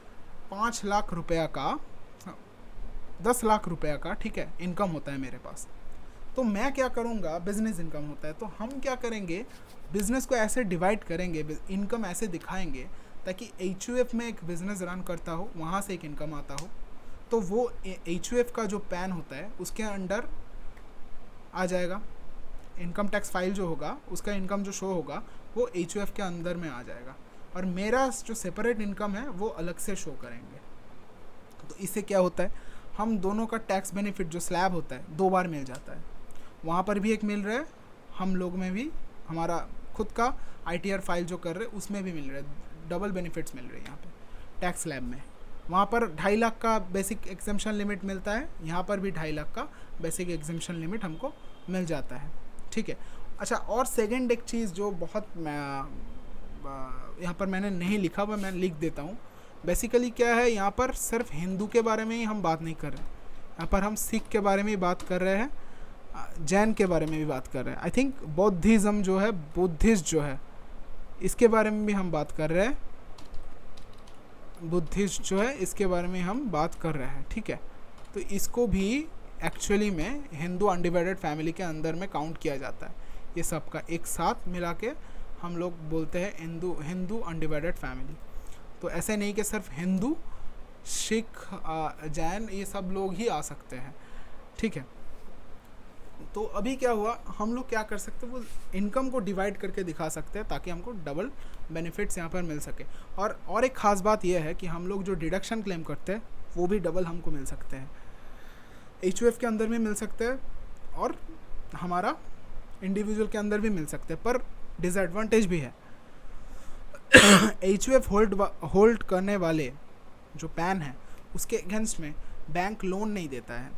5 लाख रुपया का, 10 लाख रुपया का, ठीक है, इनकम होता है मेरे पास। तो मैं क्या करूँगा, बिजनेस इनकम होता है, तो हम क्या करेंगे, बिजनेस को ऐसे डिवाइड करेंगे, इनकम ऐसे दिखाएंगे ताकि HUF में एक बिज़नेस रन करता हो, वहाँ से एक इनकम आता हो, तो वो HUF का जो पैन होता है उसके अंडर आ जाएगा। इनकम टैक्स फाइल जो होगा, उसका इनकम जो शो होगा वो HUF के अंदर में आ जाएगा, और मेरा जो सेपरेट इनकम है वो अलग से शो करेंगे। तो इससे क्या होता है, हम दोनों का टैक्स बेनिफिट जो स्लैब होता है 2 बार मिल जाता है। वहाँ पर भी एक मिल रहा है, हम लोग में भी हमारा खुद का ITR फाइल जो कर रहे हैं उसमें भी मिल रहा है, डबल बेनिफिट्स मिल रहे हैं यहाँ पे टैक्स स्लैब में। वहाँ पर 2.5 लाख का बेसिक एग्जम्पशन लिमिट मिलता है, यहाँ पर भी 2.5 लाख का बेसिक एग्जम्पशन लिमिट हमको मिल जाता है, ठीक है। अच्छा, और सेकंड एक चीज़ जो बहुत यहाँ पर मैंने नहीं लिखा हुआ, मैं लिख देता हूँ। बेसिकली क्या है, यहाँ पर सिर्फ हिंदू के बारे में ही हम बात नहीं कर रहे, यहाँ पर हम सिख के बारे में ही बात कर रहे हैं, जैन के बारे में भी बात कर रहे हैं। आई थिंक बौद्धिज़्म जो है, बुद्धिस्ट जो है, इसके बारे में भी हम बात कर रहे हैं, बुद्धिस्ट जो है इसके बारे में हम बात कर रहे हैं, ठीक है। तो इसको भी एक्चुअली में हिंदू अनडिवाइडेड फैमिली के अंदर में काउंट किया जाता है। ये सब का एक साथ मिला के हम लोग बोलते हैं हिंदू अनडिवाइडेड फैमिली। तो ऐसे नहीं कि सिर्फ हिंदू, सिख, जैन ये सब लोग ही आ सकते हैं, ठीक है। तो अभी क्या हुआ, हम लोग क्या कर सकते हैं, वो इनकम को डिवाइड करके दिखा सकते हैं ताकि हमको डबल बेनिफिट्स यहाँ पर मिल सके। और एक ख़ास बात यह है कि हम लोग जो डिडक्शन क्लेम करते हैं वो भी डबल हमको मिल सकते हैं, HUF के अंदर भी मिल सकते हैं और हमारा इंडिविजुअल के अंदर भी मिल सकते हैं। पर डिसएडवांटेज भी है। HUF होल्ड करने वाले जो पैन है उसके अगेंस्ट में बैंक लोन नहीं देता है।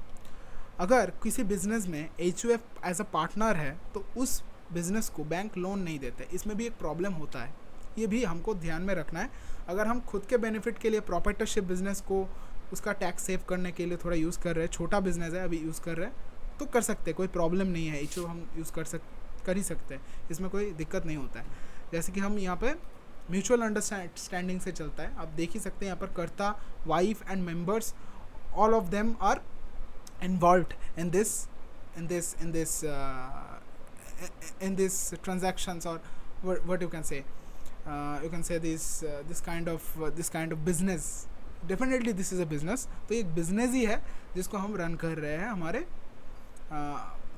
अगर किसी बिज़नेस में HUF एज अ पार्टनर है तो उस बिज़नेस को बैंक लोन नहीं देते, इसमें भी एक प्रॉब्लम होता है, ये भी हमको ध्यान में रखना है। अगर हम खुद के बेनिफिट के लिए प्रोप्राइटरशिप बिज़नेस को उसका टैक्स सेव करने के लिए थोड़ा यूज़ कर रहे हैं, छोटा बिज़नेस है अभी यूज़ कर रहे हैं, तो कर सकते हैं, कोई प्रॉब्लम नहीं है। HUF हम यूज़ कर ही सकते हैं, इसमें कोई दिक्कत नहीं होता है। जैसे कि हम यहाँ पे म्यूचुअल अंडरस्टैंडिंग से चलता है, आप देख ही सकते हैं यहाँ पर karta, wife and members, all of them are involved in this transactions, or what you can say, this kind of business. Definitely this is a business। तो एक बिजनेस ही है जिसको हम रन कर रहे हैं हमारे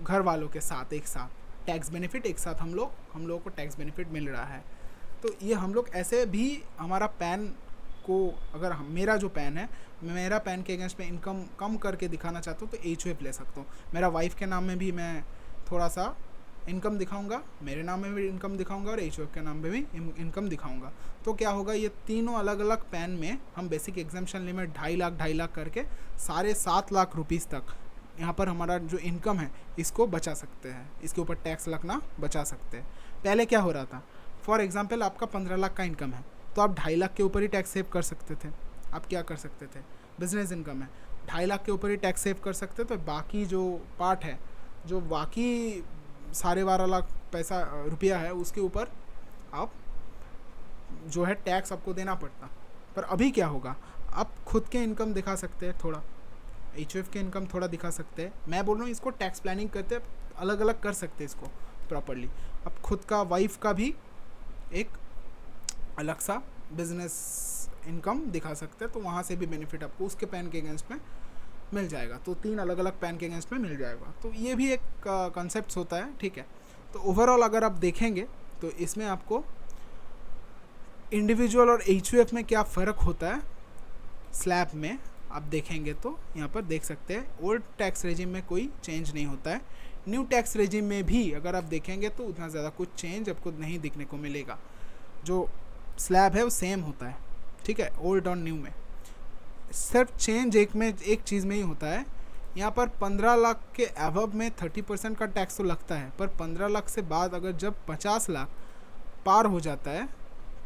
घर वालों के साथ, एक साथ टैक्स बेनिफिट, एक साथ हम लोगों को टैक्स बेनिफिट मिल रहा है। तो ये हम लोग ऐसे भी हमारा पैन को, अगर मेरा जो पैन है, मेरा पैन के अगेंस्ट में इनकम कम करके दिखाना चाहता हूँ तो HUF ले सकता हूँ। मेरा वाइफ के नाम में भी मैं थोड़ा सा इनकम दिखाऊंगा, मेरे नाम में भी इनकम दिखाऊंगा और HUF के नाम में भी इनकम दिखाऊंगा। तो क्या होगा, ये तीनों अलग अलग पैन में हम बेसिक एग्जम्पशन लिमिट 2.5 लाख करके 7.5 लाख रुपीज़ तक यहाँ पर हमारा जो इनकम है इसको बचा सकते हैं, इसके ऊपर टैक्स लगना बचा सकते हैं। पहले क्या हो रहा था, फॉर एग्जाम्पल आपका 15 लाख का इनकम है तो आप 2.5 लाख के ऊपर ही टैक्स सेव कर सकते थे। आप क्या कर सकते थे, बिजनेस इनकम है 2.5 लाख के ऊपर ही टैक्स सेव कर सकते, तो बाकी जो पार्ट है, जो बाकी 12.5 लाख रुपया है, उसके ऊपर आप जो है टैक्स आपको देना पड़ता। पर अभी क्या होगा, आप खुद के इनकम दिखा सकते हैं, थोड़ा HUF के इनकम थोड़ा दिखा सकते हैं। मैं बोल रहा हूँ इसको टैक्स प्लानिंग करते अलग अलग कर सकते हैं इसको प्रॉपरली। आप खुद का, वाइफ का भी एक अलग सा बिजनेस इनकम दिखा सकते हैं, तो वहाँ से भी बेनिफिट आपको उसके पैन के अगेंस्ट में मिल जाएगा। तो 3 अलग अलग पैन के अगेंस्ट में मिल जाएगा। तो ये भी एक कॉन्सेप्ट होता है, ठीक है। तो ओवरऑल अगर आप देखेंगे तो इसमें आपको इंडिविजुअल और HUF में क्या फ़र्क होता है स्लैब में आप देखेंगे तो यहाँ पर देख सकते हैं, ओल्ड टैक्स रेजिम में कोई चेंज नहीं होता है। न्यू टैक्स रेजिम में भी अगर आप देखेंगे तो उतना ज़्यादा कुछ चेंज आपको नहीं दिखने को मिलेगा। जो स्लैब है वो सेम होता है, ठीक है, ओल्ड और न्यू में। सिर्फ चेंज एक चीज़ में ही होता है, यहाँ पर 15 लाख के एबव में 30% का टैक्स तो लगता है, पर 15 लाख से बाद अगर जब 50 लाख पार हो जाता है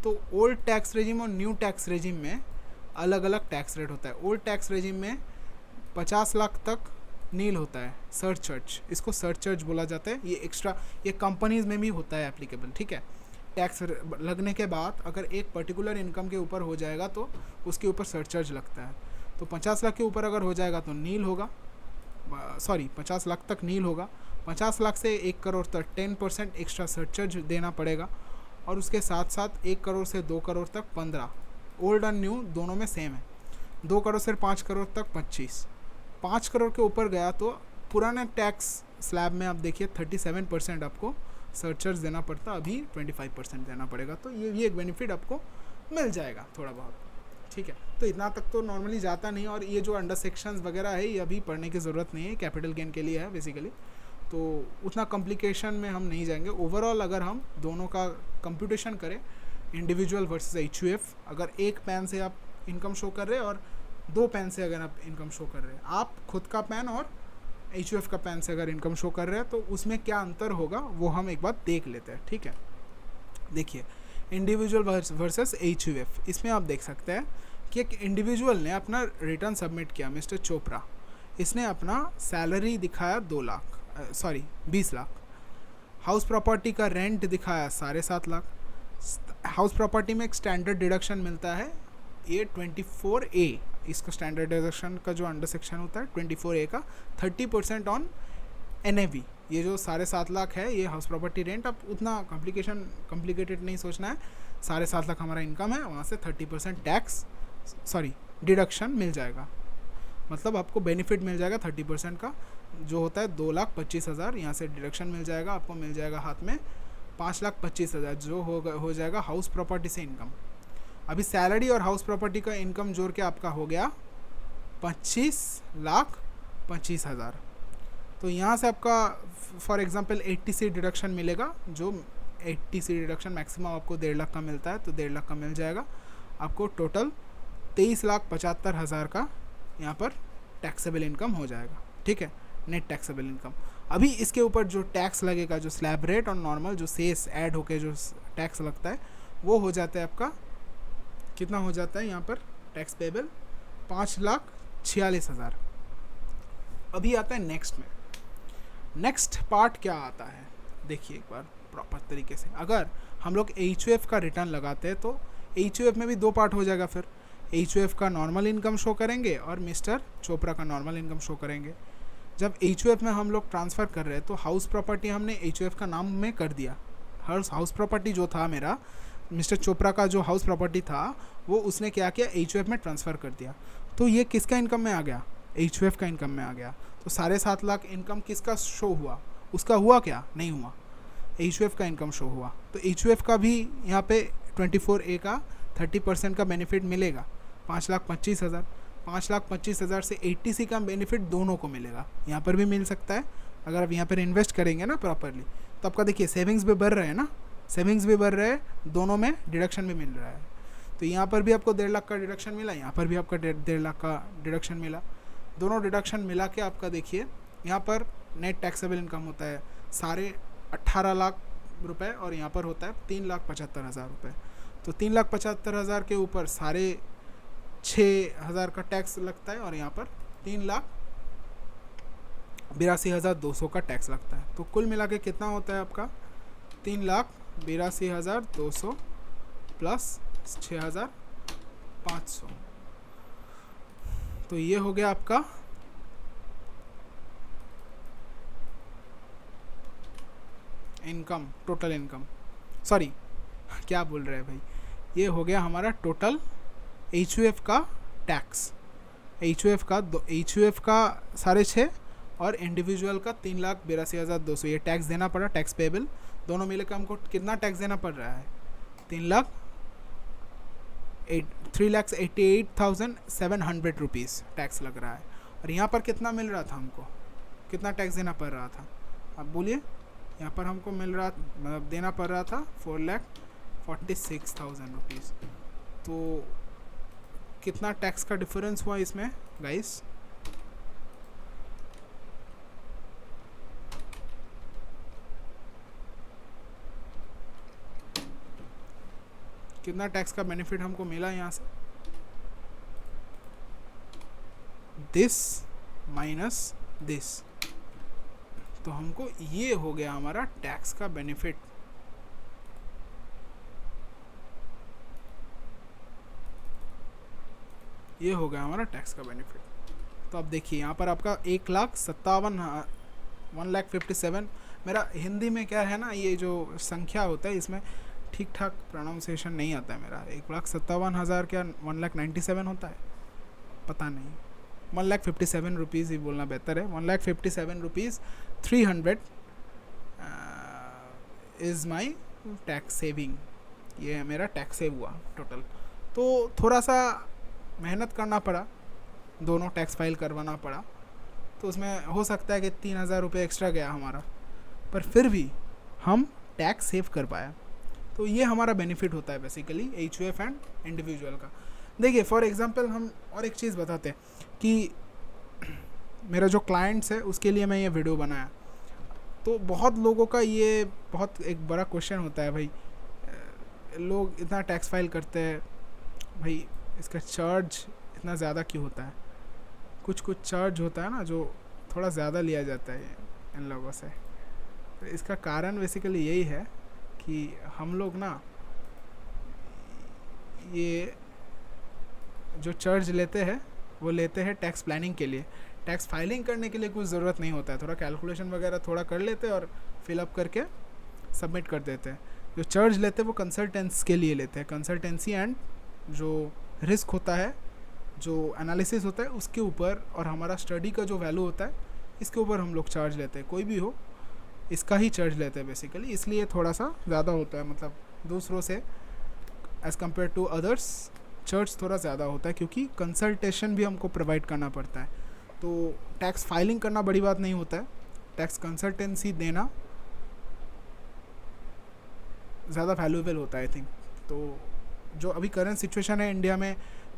तो ओल्ड टैक्स रेजिम और न्यू टैक्स रेजिम में अलग अलग टैक्स रेट होता है। ओल्ड टैक्स रेजिम में 50 लाख तक नील होता है, सरचार्ज, इसको सरचार्ज बोला जाता है। ये एक्स्ट्रा, ये कंपनीज में भी होता है एप्लीकेबल, ठीक है। टैक्स लगने के बाद अगर एक पर्टिकुलर इनकम के ऊपर हो जाएगा तो उसके ऊपर सरचार्ज लगता है। तो 50 लाख के ऊपर अगर हो जाएगा तो नील होगा, 50 लाख तक नील होगा। 50 लाख से 1 करोड़ तक 10% एक्स्ट्रा सरचार्ज देना पड़ेगा, और उसके साथ साथ 1 करोड़ से 2 करोड़ तक 15, ओल्ड और न्यू दोनों में सेम है। 2 करोड़ से 5 करोड़ तक 25, 5 करोड़ के ऊपर गया तो पुराने टैक्स स्लैब में आप देखिए 37% आपको सरचार्ज देना पड़ता, अभी 25% देना पड़ेगा। तो ये भी एक बेनिफिट आपको मिल जाएगा थोड़ा बहुत, ठीक है, तो इतना तक तो नॉर्मली जाता नहीं, और ये जो अंडर सेक्शंस वगैरह है ये अभी पढ़ने की ज़रूरत नहीं है, कैपिटल गेन के लिए है बेसिकली, तो उतना कॉम्प्लिकेशन में हम नहीं जाएंगे। ओवरऑल अगर हम दोनों का कंप्यूटेशन करें, इंडिविजुअल वर्सेस एचयूएफ, अगर एक पैन से आप इनकम शो कर रहे हैं और 2 पैन से अगर आप इनकम शो कर रहे हैं, आप खुद का पैन और एचयूएफ का पैन से अगर इनकम शो कर रहे हैं, तो उसमें क्या अंतर होगा वो हम एक बार देख लेते हैं। ठीक है, देखिए इंडिविजुअल वर्सेस एचयूएफ, इसमें आप देख सकते हैं कि एक इंडिविजुअल ने अपना रिटर्न सबमिट किया, मिस्टर चोपड़ा, इसने अपना सैलरी दिखाया 2 lakh, sorry 20 lakh, house property का रेंट दिखाया 7.5 लाख, हाउस प्रॉपर्टी में एक स्टैंडर्ड डिडक्शन मिलता है ये 24A, इसका स्टैंडर्ड डिडक्शन का जो अंडर सेक्शन होता है 24A का 30% ऑन NAV, ये जो 7.5 लाख है ये हाउस प्रॉपर्टी रेंट, अब उतना कॉम्प्लिकेटेड नहीं सोचना है, 7.5 लाख हमारा इनकम है, वहाँ से 30% टैक्स सॉरी डिडक्शन मिल जाएगा, मतलब आपको बेनिफिट मिल जाएगा 30% का, जो होता है 2,25,000, यहाँ से डिडक्शन मिल जाएगा, आपको मिल जाएगा हाथ में 5,25,000, जो हो जाएगा हाउस प्रॉपर्टी से इनकम। अभी सैलरी और हाउस प्रॉपर्टी का इनकम जोड़ के आपका हो गया 25,25,000, तो यहाँ से आपका फॉर एग्जांपल 80C डिडक्शन मिलेगा, जो 80C डिडक्शन मैक्सिमम आपको 1.5 लाख का मिलता है, तो 1.5 लाख का मिल जाएगा आपको, टोटल 23,75,000 का यहाँ पर टैक्सेबल इनकम हो जाएगा। ठीक है, नेट टैक्सेबल इनकम। अभी इसके ऊपर जो टैक्स लगेगा, जो स्लैब रेट और नॉर्मल जो सेस ऐड होके जो टैक्स लगता है, वो हो जाता है आपका, कितना हो जाता है यहाँ पर टैक्स पेबल, 5,46,000। अभी आता है नेक्स्ट में, नेक्स्ट पार्ट क्या आता है देखिए एक बार प्रॉपर तरीके से। अगर हम लोग एचयूएफ का रिटर्न लगाते हैं तो एचयूएफ में भी 2 पार्ट हो जाएगा, फिर एचयूएफ का नॉर्मल इनकम शो करेंगे और मिस्टर चोपड़ा का नॉर्मल इनकम शो करेंगे। जब एचयूएफ में हम लोग ट्रांसफ़र कर रहे हैं तो हाउस प्रॉपर्टी हमने एचयूएफ का नाम में कर दिया, हर हाउस प्रॉपर्टी जो था मेरा, मिस्टर चोपड़ा का जो हाउस प्रॉपर्टी था वो उसने क्या किया, एचयूएफ में ट्रांसफ़र कर दिया, तो ये किसका इनकम में आ गया, एचयूएफ का इनकम में आ गया। तो 7.5 लाख इनकम किसका शो हुआ, उसका हुआ क्या, नहीं हुआ, एचयूएफ का इनकम शो हुआ। तो एचयूएफ का भी यहाँ पे 24A का 30% का बेनिफिट मिलेगा, 5,25,000, 5,25,000 से 80C का बेनिफिट दोनों को मिलेगा, यहाँ पर भी मिल सकता है अगर आप यहाँ पर इन्वेस्ट करेंगे ना प्रॉपरली, तो आपका देखिए सेविंग्स भी बढ़ रहे हैं ना, सेविंग्स भी बढ़ रहे हैं, दोनों में डिडक्शन भी मिल रहा है। तो यहाँ पर भी आपको 1.5 लाख का डिडक्शन मिला, यहाँ पर भी आपका 1.5 लाख का डिडक्शन मिला, दोनों डिडक्शन मिला के आपका देखिए यहाँ पर नेट टैक्सेबल इनकम होता है 18.5 लाख रुपए, और यहाँ पर होता है 3,75,000 रुपये। तो 3,75,000 के ऊपर 6,500 का टैक्स लगता है, और यहाँ पर 3,82,200 का टैक्स लगता है। तो कुल मिला के कितना होता है आपका, 3,82,200 प्लस 6,500, तो ये हो गया आपका इनकम, टोटल इनकम, सॉरी क्या बोल रहे हैं भाई, ये हो गया हमारा टोटल एचयूएफ का टैक्स, एचयूएफ का 6.5 और इंडिविजुअल का 3,82,200, ये टैक्स देना पड़ा, टैक्स पेबल दोनों मिले के हमको कितना टैक्स देना पड़ रहा है, 3,88,700 रुपीज़ टैक्स लग रहा है। और यहाँ पर कितना मिल रहा था हमको, कितना टैक्स देना पड़ रहा था, अब बोलिए, यहाँ पर हमको मिल रहा मतलब देना पड़ रहा था 4,46,000 रुपीज़। तो कितना टैक्स का डिफरेंस हुआ इसमें गाइस, कितना टैक्स का बेनिफिट हमको मिला यहाँ से, दिस माइनस दिस, तो हमको ये हो गया हमारा टैक्स का बेनिफिट। ये हो गया हमारा टैक्स का बेनिफिट। तो अब देखिए यहाँ पर आपका 1,57,157, मेरा हिंदी में क्या है ना, ये जो संख्या होता है इसमें ठीक ठाक प्रोनाउंसिएशन नहीं आता है मेरा, 1,57,000 क्या 1,97 होता है, पता नहीं, 1,57,000 रुपीज़ ही बोलना बेहतर है, 1,57,000 rupees 300 is my tax saving, ये मेरा टैक्स सेव हुआ टोटल। तो थोड़ा सा मेहनत करना पड़ा, दोनों टैक्स फाइल करवाना पड़ा, तो उसमें हो सकता है कि 3,000 रुपये एक्स्ट्रा गया हमारा, पर फिर भी हम टैक्स सेव कर पाया। तो ये हमारा बेनिफिट होता है बेसिकली HUF एंड इंडिविजुअल का। देखिए फॉर एग्जांपल हम और एक चीज़ बताते हैं कि मेरा जो क्लाइंट्स है उसके लिए मैं ये वीडियो बनाया, तो बहुत लोगों का ये बहुत एक बड़ा क्वेश्चन होता है, भाई लोग इतना टैक्स फाइल करते हैं, भाई इसका चार्ज इतना ज़्यादा क्यों होता है? कुछ चार्ज होता है ना जो थोड़ा ज़्यादा लिया जाता है इन लोगों से। तो इसका कारण बेसिकली यही है कि हम लोग ना ये जो चार्ज लेते हैं वो लेते हैं टैक्स प्लानिंग के लिए। टैक्स फाइलिंग करने के लिए कुछ ज़रूरत नहीं होता है, थोड़ा कैलकुलेशन वगैरह थोड़ा कर लेते हैं और फिलअप करके सबमिट कर देते हैं। जो चार्ज लेते हैं वो कंसल्टेंट्स के लिए लेते हैं, कंसल्टेंसी एंड जो रिस्क होता है, जो एनालिसिस होता है उसके ऊपर, और हमारा स्टडी का जो वैल्यू होता है इसके ऊपर हम लोग चार्ज लेते हैं। कोई भी हो इसका ही चार्ज लेते हैं बेसिकली, इसलिए थोड़ा सा ज़्यादा होता है, मतलब दूसरों से as compare to others charge थोड़ा ज़्यादा होता है, क्योंकि कंसल्टेशन भी हमको प्रोवाइड करना पड़ता है। तो टैक्स फाइलिंग करना बड़ी बात नहीं होता है, टैक्स कंसल्टेंसी देना ज़्यादा वैल्यूएबल होता है आई थिंक। तो जो अभी करंट सिचुएशन है इंडिया में,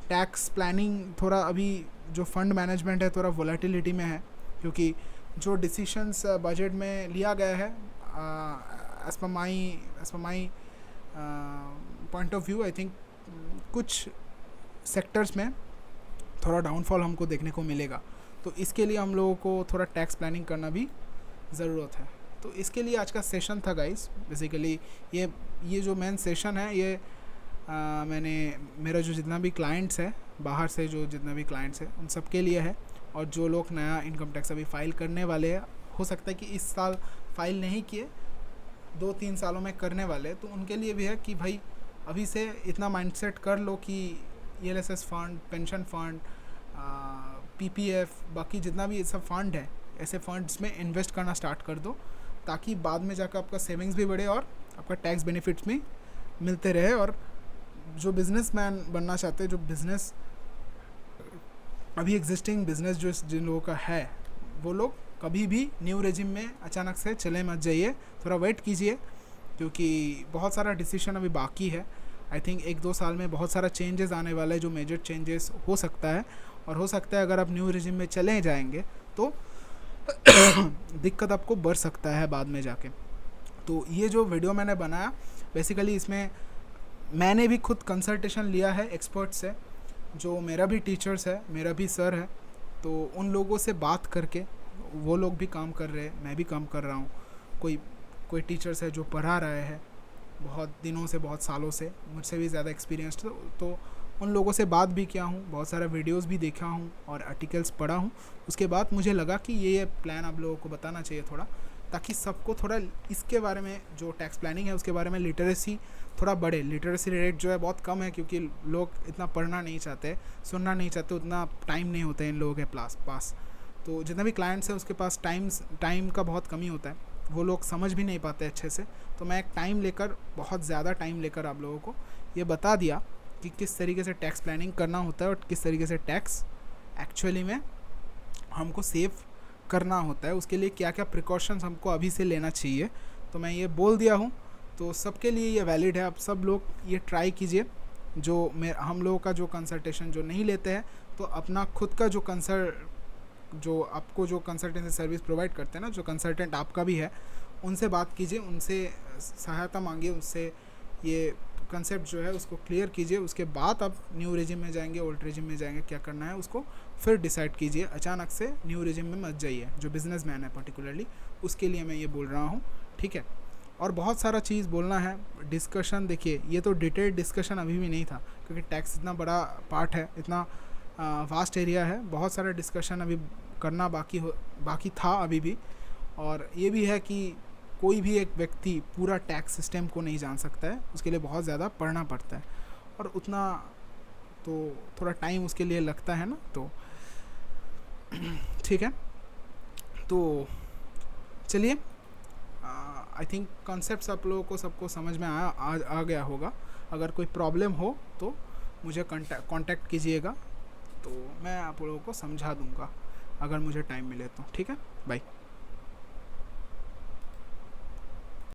टैक्स प्लानिंग थोड़ा अभी जो फंड मैनेजमेंट है थोड़ा वोलेटिलिटी में है, क्योंकि जो डिसीशंस बजट में लिया गया है as per my point of view, I think कुछ सेक्टर्स में थोड़ा डाउनफॉल हमको देखने को मिलेगा। तो इसके लिए हम लोगों को थोड़ा टैक्स प्लानिंग करना भी ज़रूरत है। तो इसके लिए आज का सेशन था गाइस, बेसिकली ये जो मेन सेशन है ये मैंने मेरा जो जितना भी क्लाइंट्स है बाहर से, जो जितना भी क्लाइंट्स है उन सब के लिए है, और जो लोग नया इनकम टैक्स अभी फ़ाइल करने वाले हैं, हो सकता है कि इस साल फ़ाइल नहीं किए 2-3 सालों में करने वाले, तो उनके लिए भी है कि भाई अभी से इतना माइंडसेट कर लो कि ELSS fund, pension fund, PPF, बाकी जितना भी सब फंड है, ऐसे फंड्स में इन्वेस्ट करना स्टार्ट कर दो, ताकि बाद में जाकर आपका सेविंग्स भी बढ़े और आपका टैक्स बेनिफिट्स भी मिलते रहे। और जो बिजनेसमैन बनना चाहते हैं, जो बिज़नेस अभी एग्जिस्टिंग बिजनेस जो जिन लोगों का है, वो लोग कभी भी न्यू रेजिम में अचानक से चले मत जाइए, थोड़ा वेट कीजिए, क्योंकि बहुत सारा डिसीजन अभी बाकी है। आई थिंक 1-2 साल में बहुत सारा चेंजेस आने वाला है, जो मेजर चेंजेस हो सकता है, और हो सकता है अगर आप न्यू रेजिम में चले जाएंगे तो दिक्कत आपको बढ़ सकता है बाद में जाके। तो ये जो वीडियो मैंने बनाया बेसिकली, इसमें मैंने भी खुद कंसल्टेशन लिया है एक्सपर्ट से, जो मेरा भी टीचर्स है, मेरा भी सर है, तो उन लोगों से बात करके, वो लोग भी काम कर रहे हैं, मैं भी काम कर रहा हूँ, कोई टीचर्स है जो पढ़ा रहे हैं बहुत दिनों से, बहुत सालों से, मुझसे भी ज़्यादा एक्सपीरियंस, तो उन लोगों से बात भी किया हूँ, बहुत सारा वीडियोस भी देखा हूँ और आर्टिकल्स पढ़ा हूँ। उसके बाद मुझे लगा कि ये प्लान आप लोगों को बताना चाहिए थोड़ा, ताकि सबको थोड़ा इसके बारे में, जो टैक्स प्लानिंग है उसके बारे में लिटरेसी थोड़ा बढ़े। लिटरेसी रेट जो है बहुत कम है, क्योंकि लोग इतना पढ़ना नहीं चाहते, सुनना नहीं चाहते, उतना टाइम नहीं होता है इन लोगों के पास। तो जितने भी क्लाइंट्स हैं उसके पास टाइम का बहुत कमी होता है, वो लोग समझ भी नहीं पाते अच्छे से। तो मैं एक बहुत ज़्यादा टाइम लेकर आप लोगों को ये बता दिया कि किस तरीके से टैक्स प्लानिंग करना होता है और किस तरीके से टैक्स एक्चुअली में हमको सेव करना होता है, उसके लिए क्या क्या प्रिकॉशंस हमको अभी से लेना चाहिए। तो मैं ये बोल दिया हूँ, तो सबके लिए ये वैलिड है। आप सब लोग ये ट्राई कीजिए, जो हम लोगों का जो कंसल्टेशन जो नहीं लेते हैं, तो अपना खुद का जो आपको जो कंसल्टेंसी सर्विस प्रोवाइड करते हैं ना, जो कंसल्टेंट आपका भी है, उनसे बात कीजिए, उनसे सहायता मांगिए, उनसे ये कंसेप्ट जो है उसको क्लियर कीजिए। उसके बाद आप न्यू रेजिम में जाएंगे, ओल्ड रेजिम में जाएंगे, क्या करना है उसको फिर डिसाइड कीजिए। अचानक से न्यू रेजिम में मत जाइए। जो बिजनेसमैन है पर्टिकुलरली, उसके लिए मैं ये बोल रहा हूँ, ठीक है। और बहुत सारा चीज़ बोलना है, डिस्कशन। देखिए, ये तो डिटेल्ड डिस्कशन अभी भी नहीं था, क्योंकि टैक्स इतना बड़ा पार्ट है, इतना वास्ट एरिया है, बहुत सारा डिस्कशन अभी करना बाकी था अभी भी। और ये भी है कि कोई भी एक व्यक्ति पूरा टैक्स सिस्टम को नहीं जान सकता है, उसके लिए बहुत ज़्यादा पढ़ना पड़ता है, और उतना तो थोड़ा टाइम उसके लिए लगता है ना। तो ठीक है, तो चलिए, आई थिंक कॉन्सेप्ट्स आप लोगों को सबको समझ में आ गया होगा। अगर कोई प्रॉब्लम हो तो मुझे कांटेक्ट कीजिएगा, तो मैं आप लोगों को समझा दूँगा अगर मुझे टाइम मिले तो। ठीक है, बाय।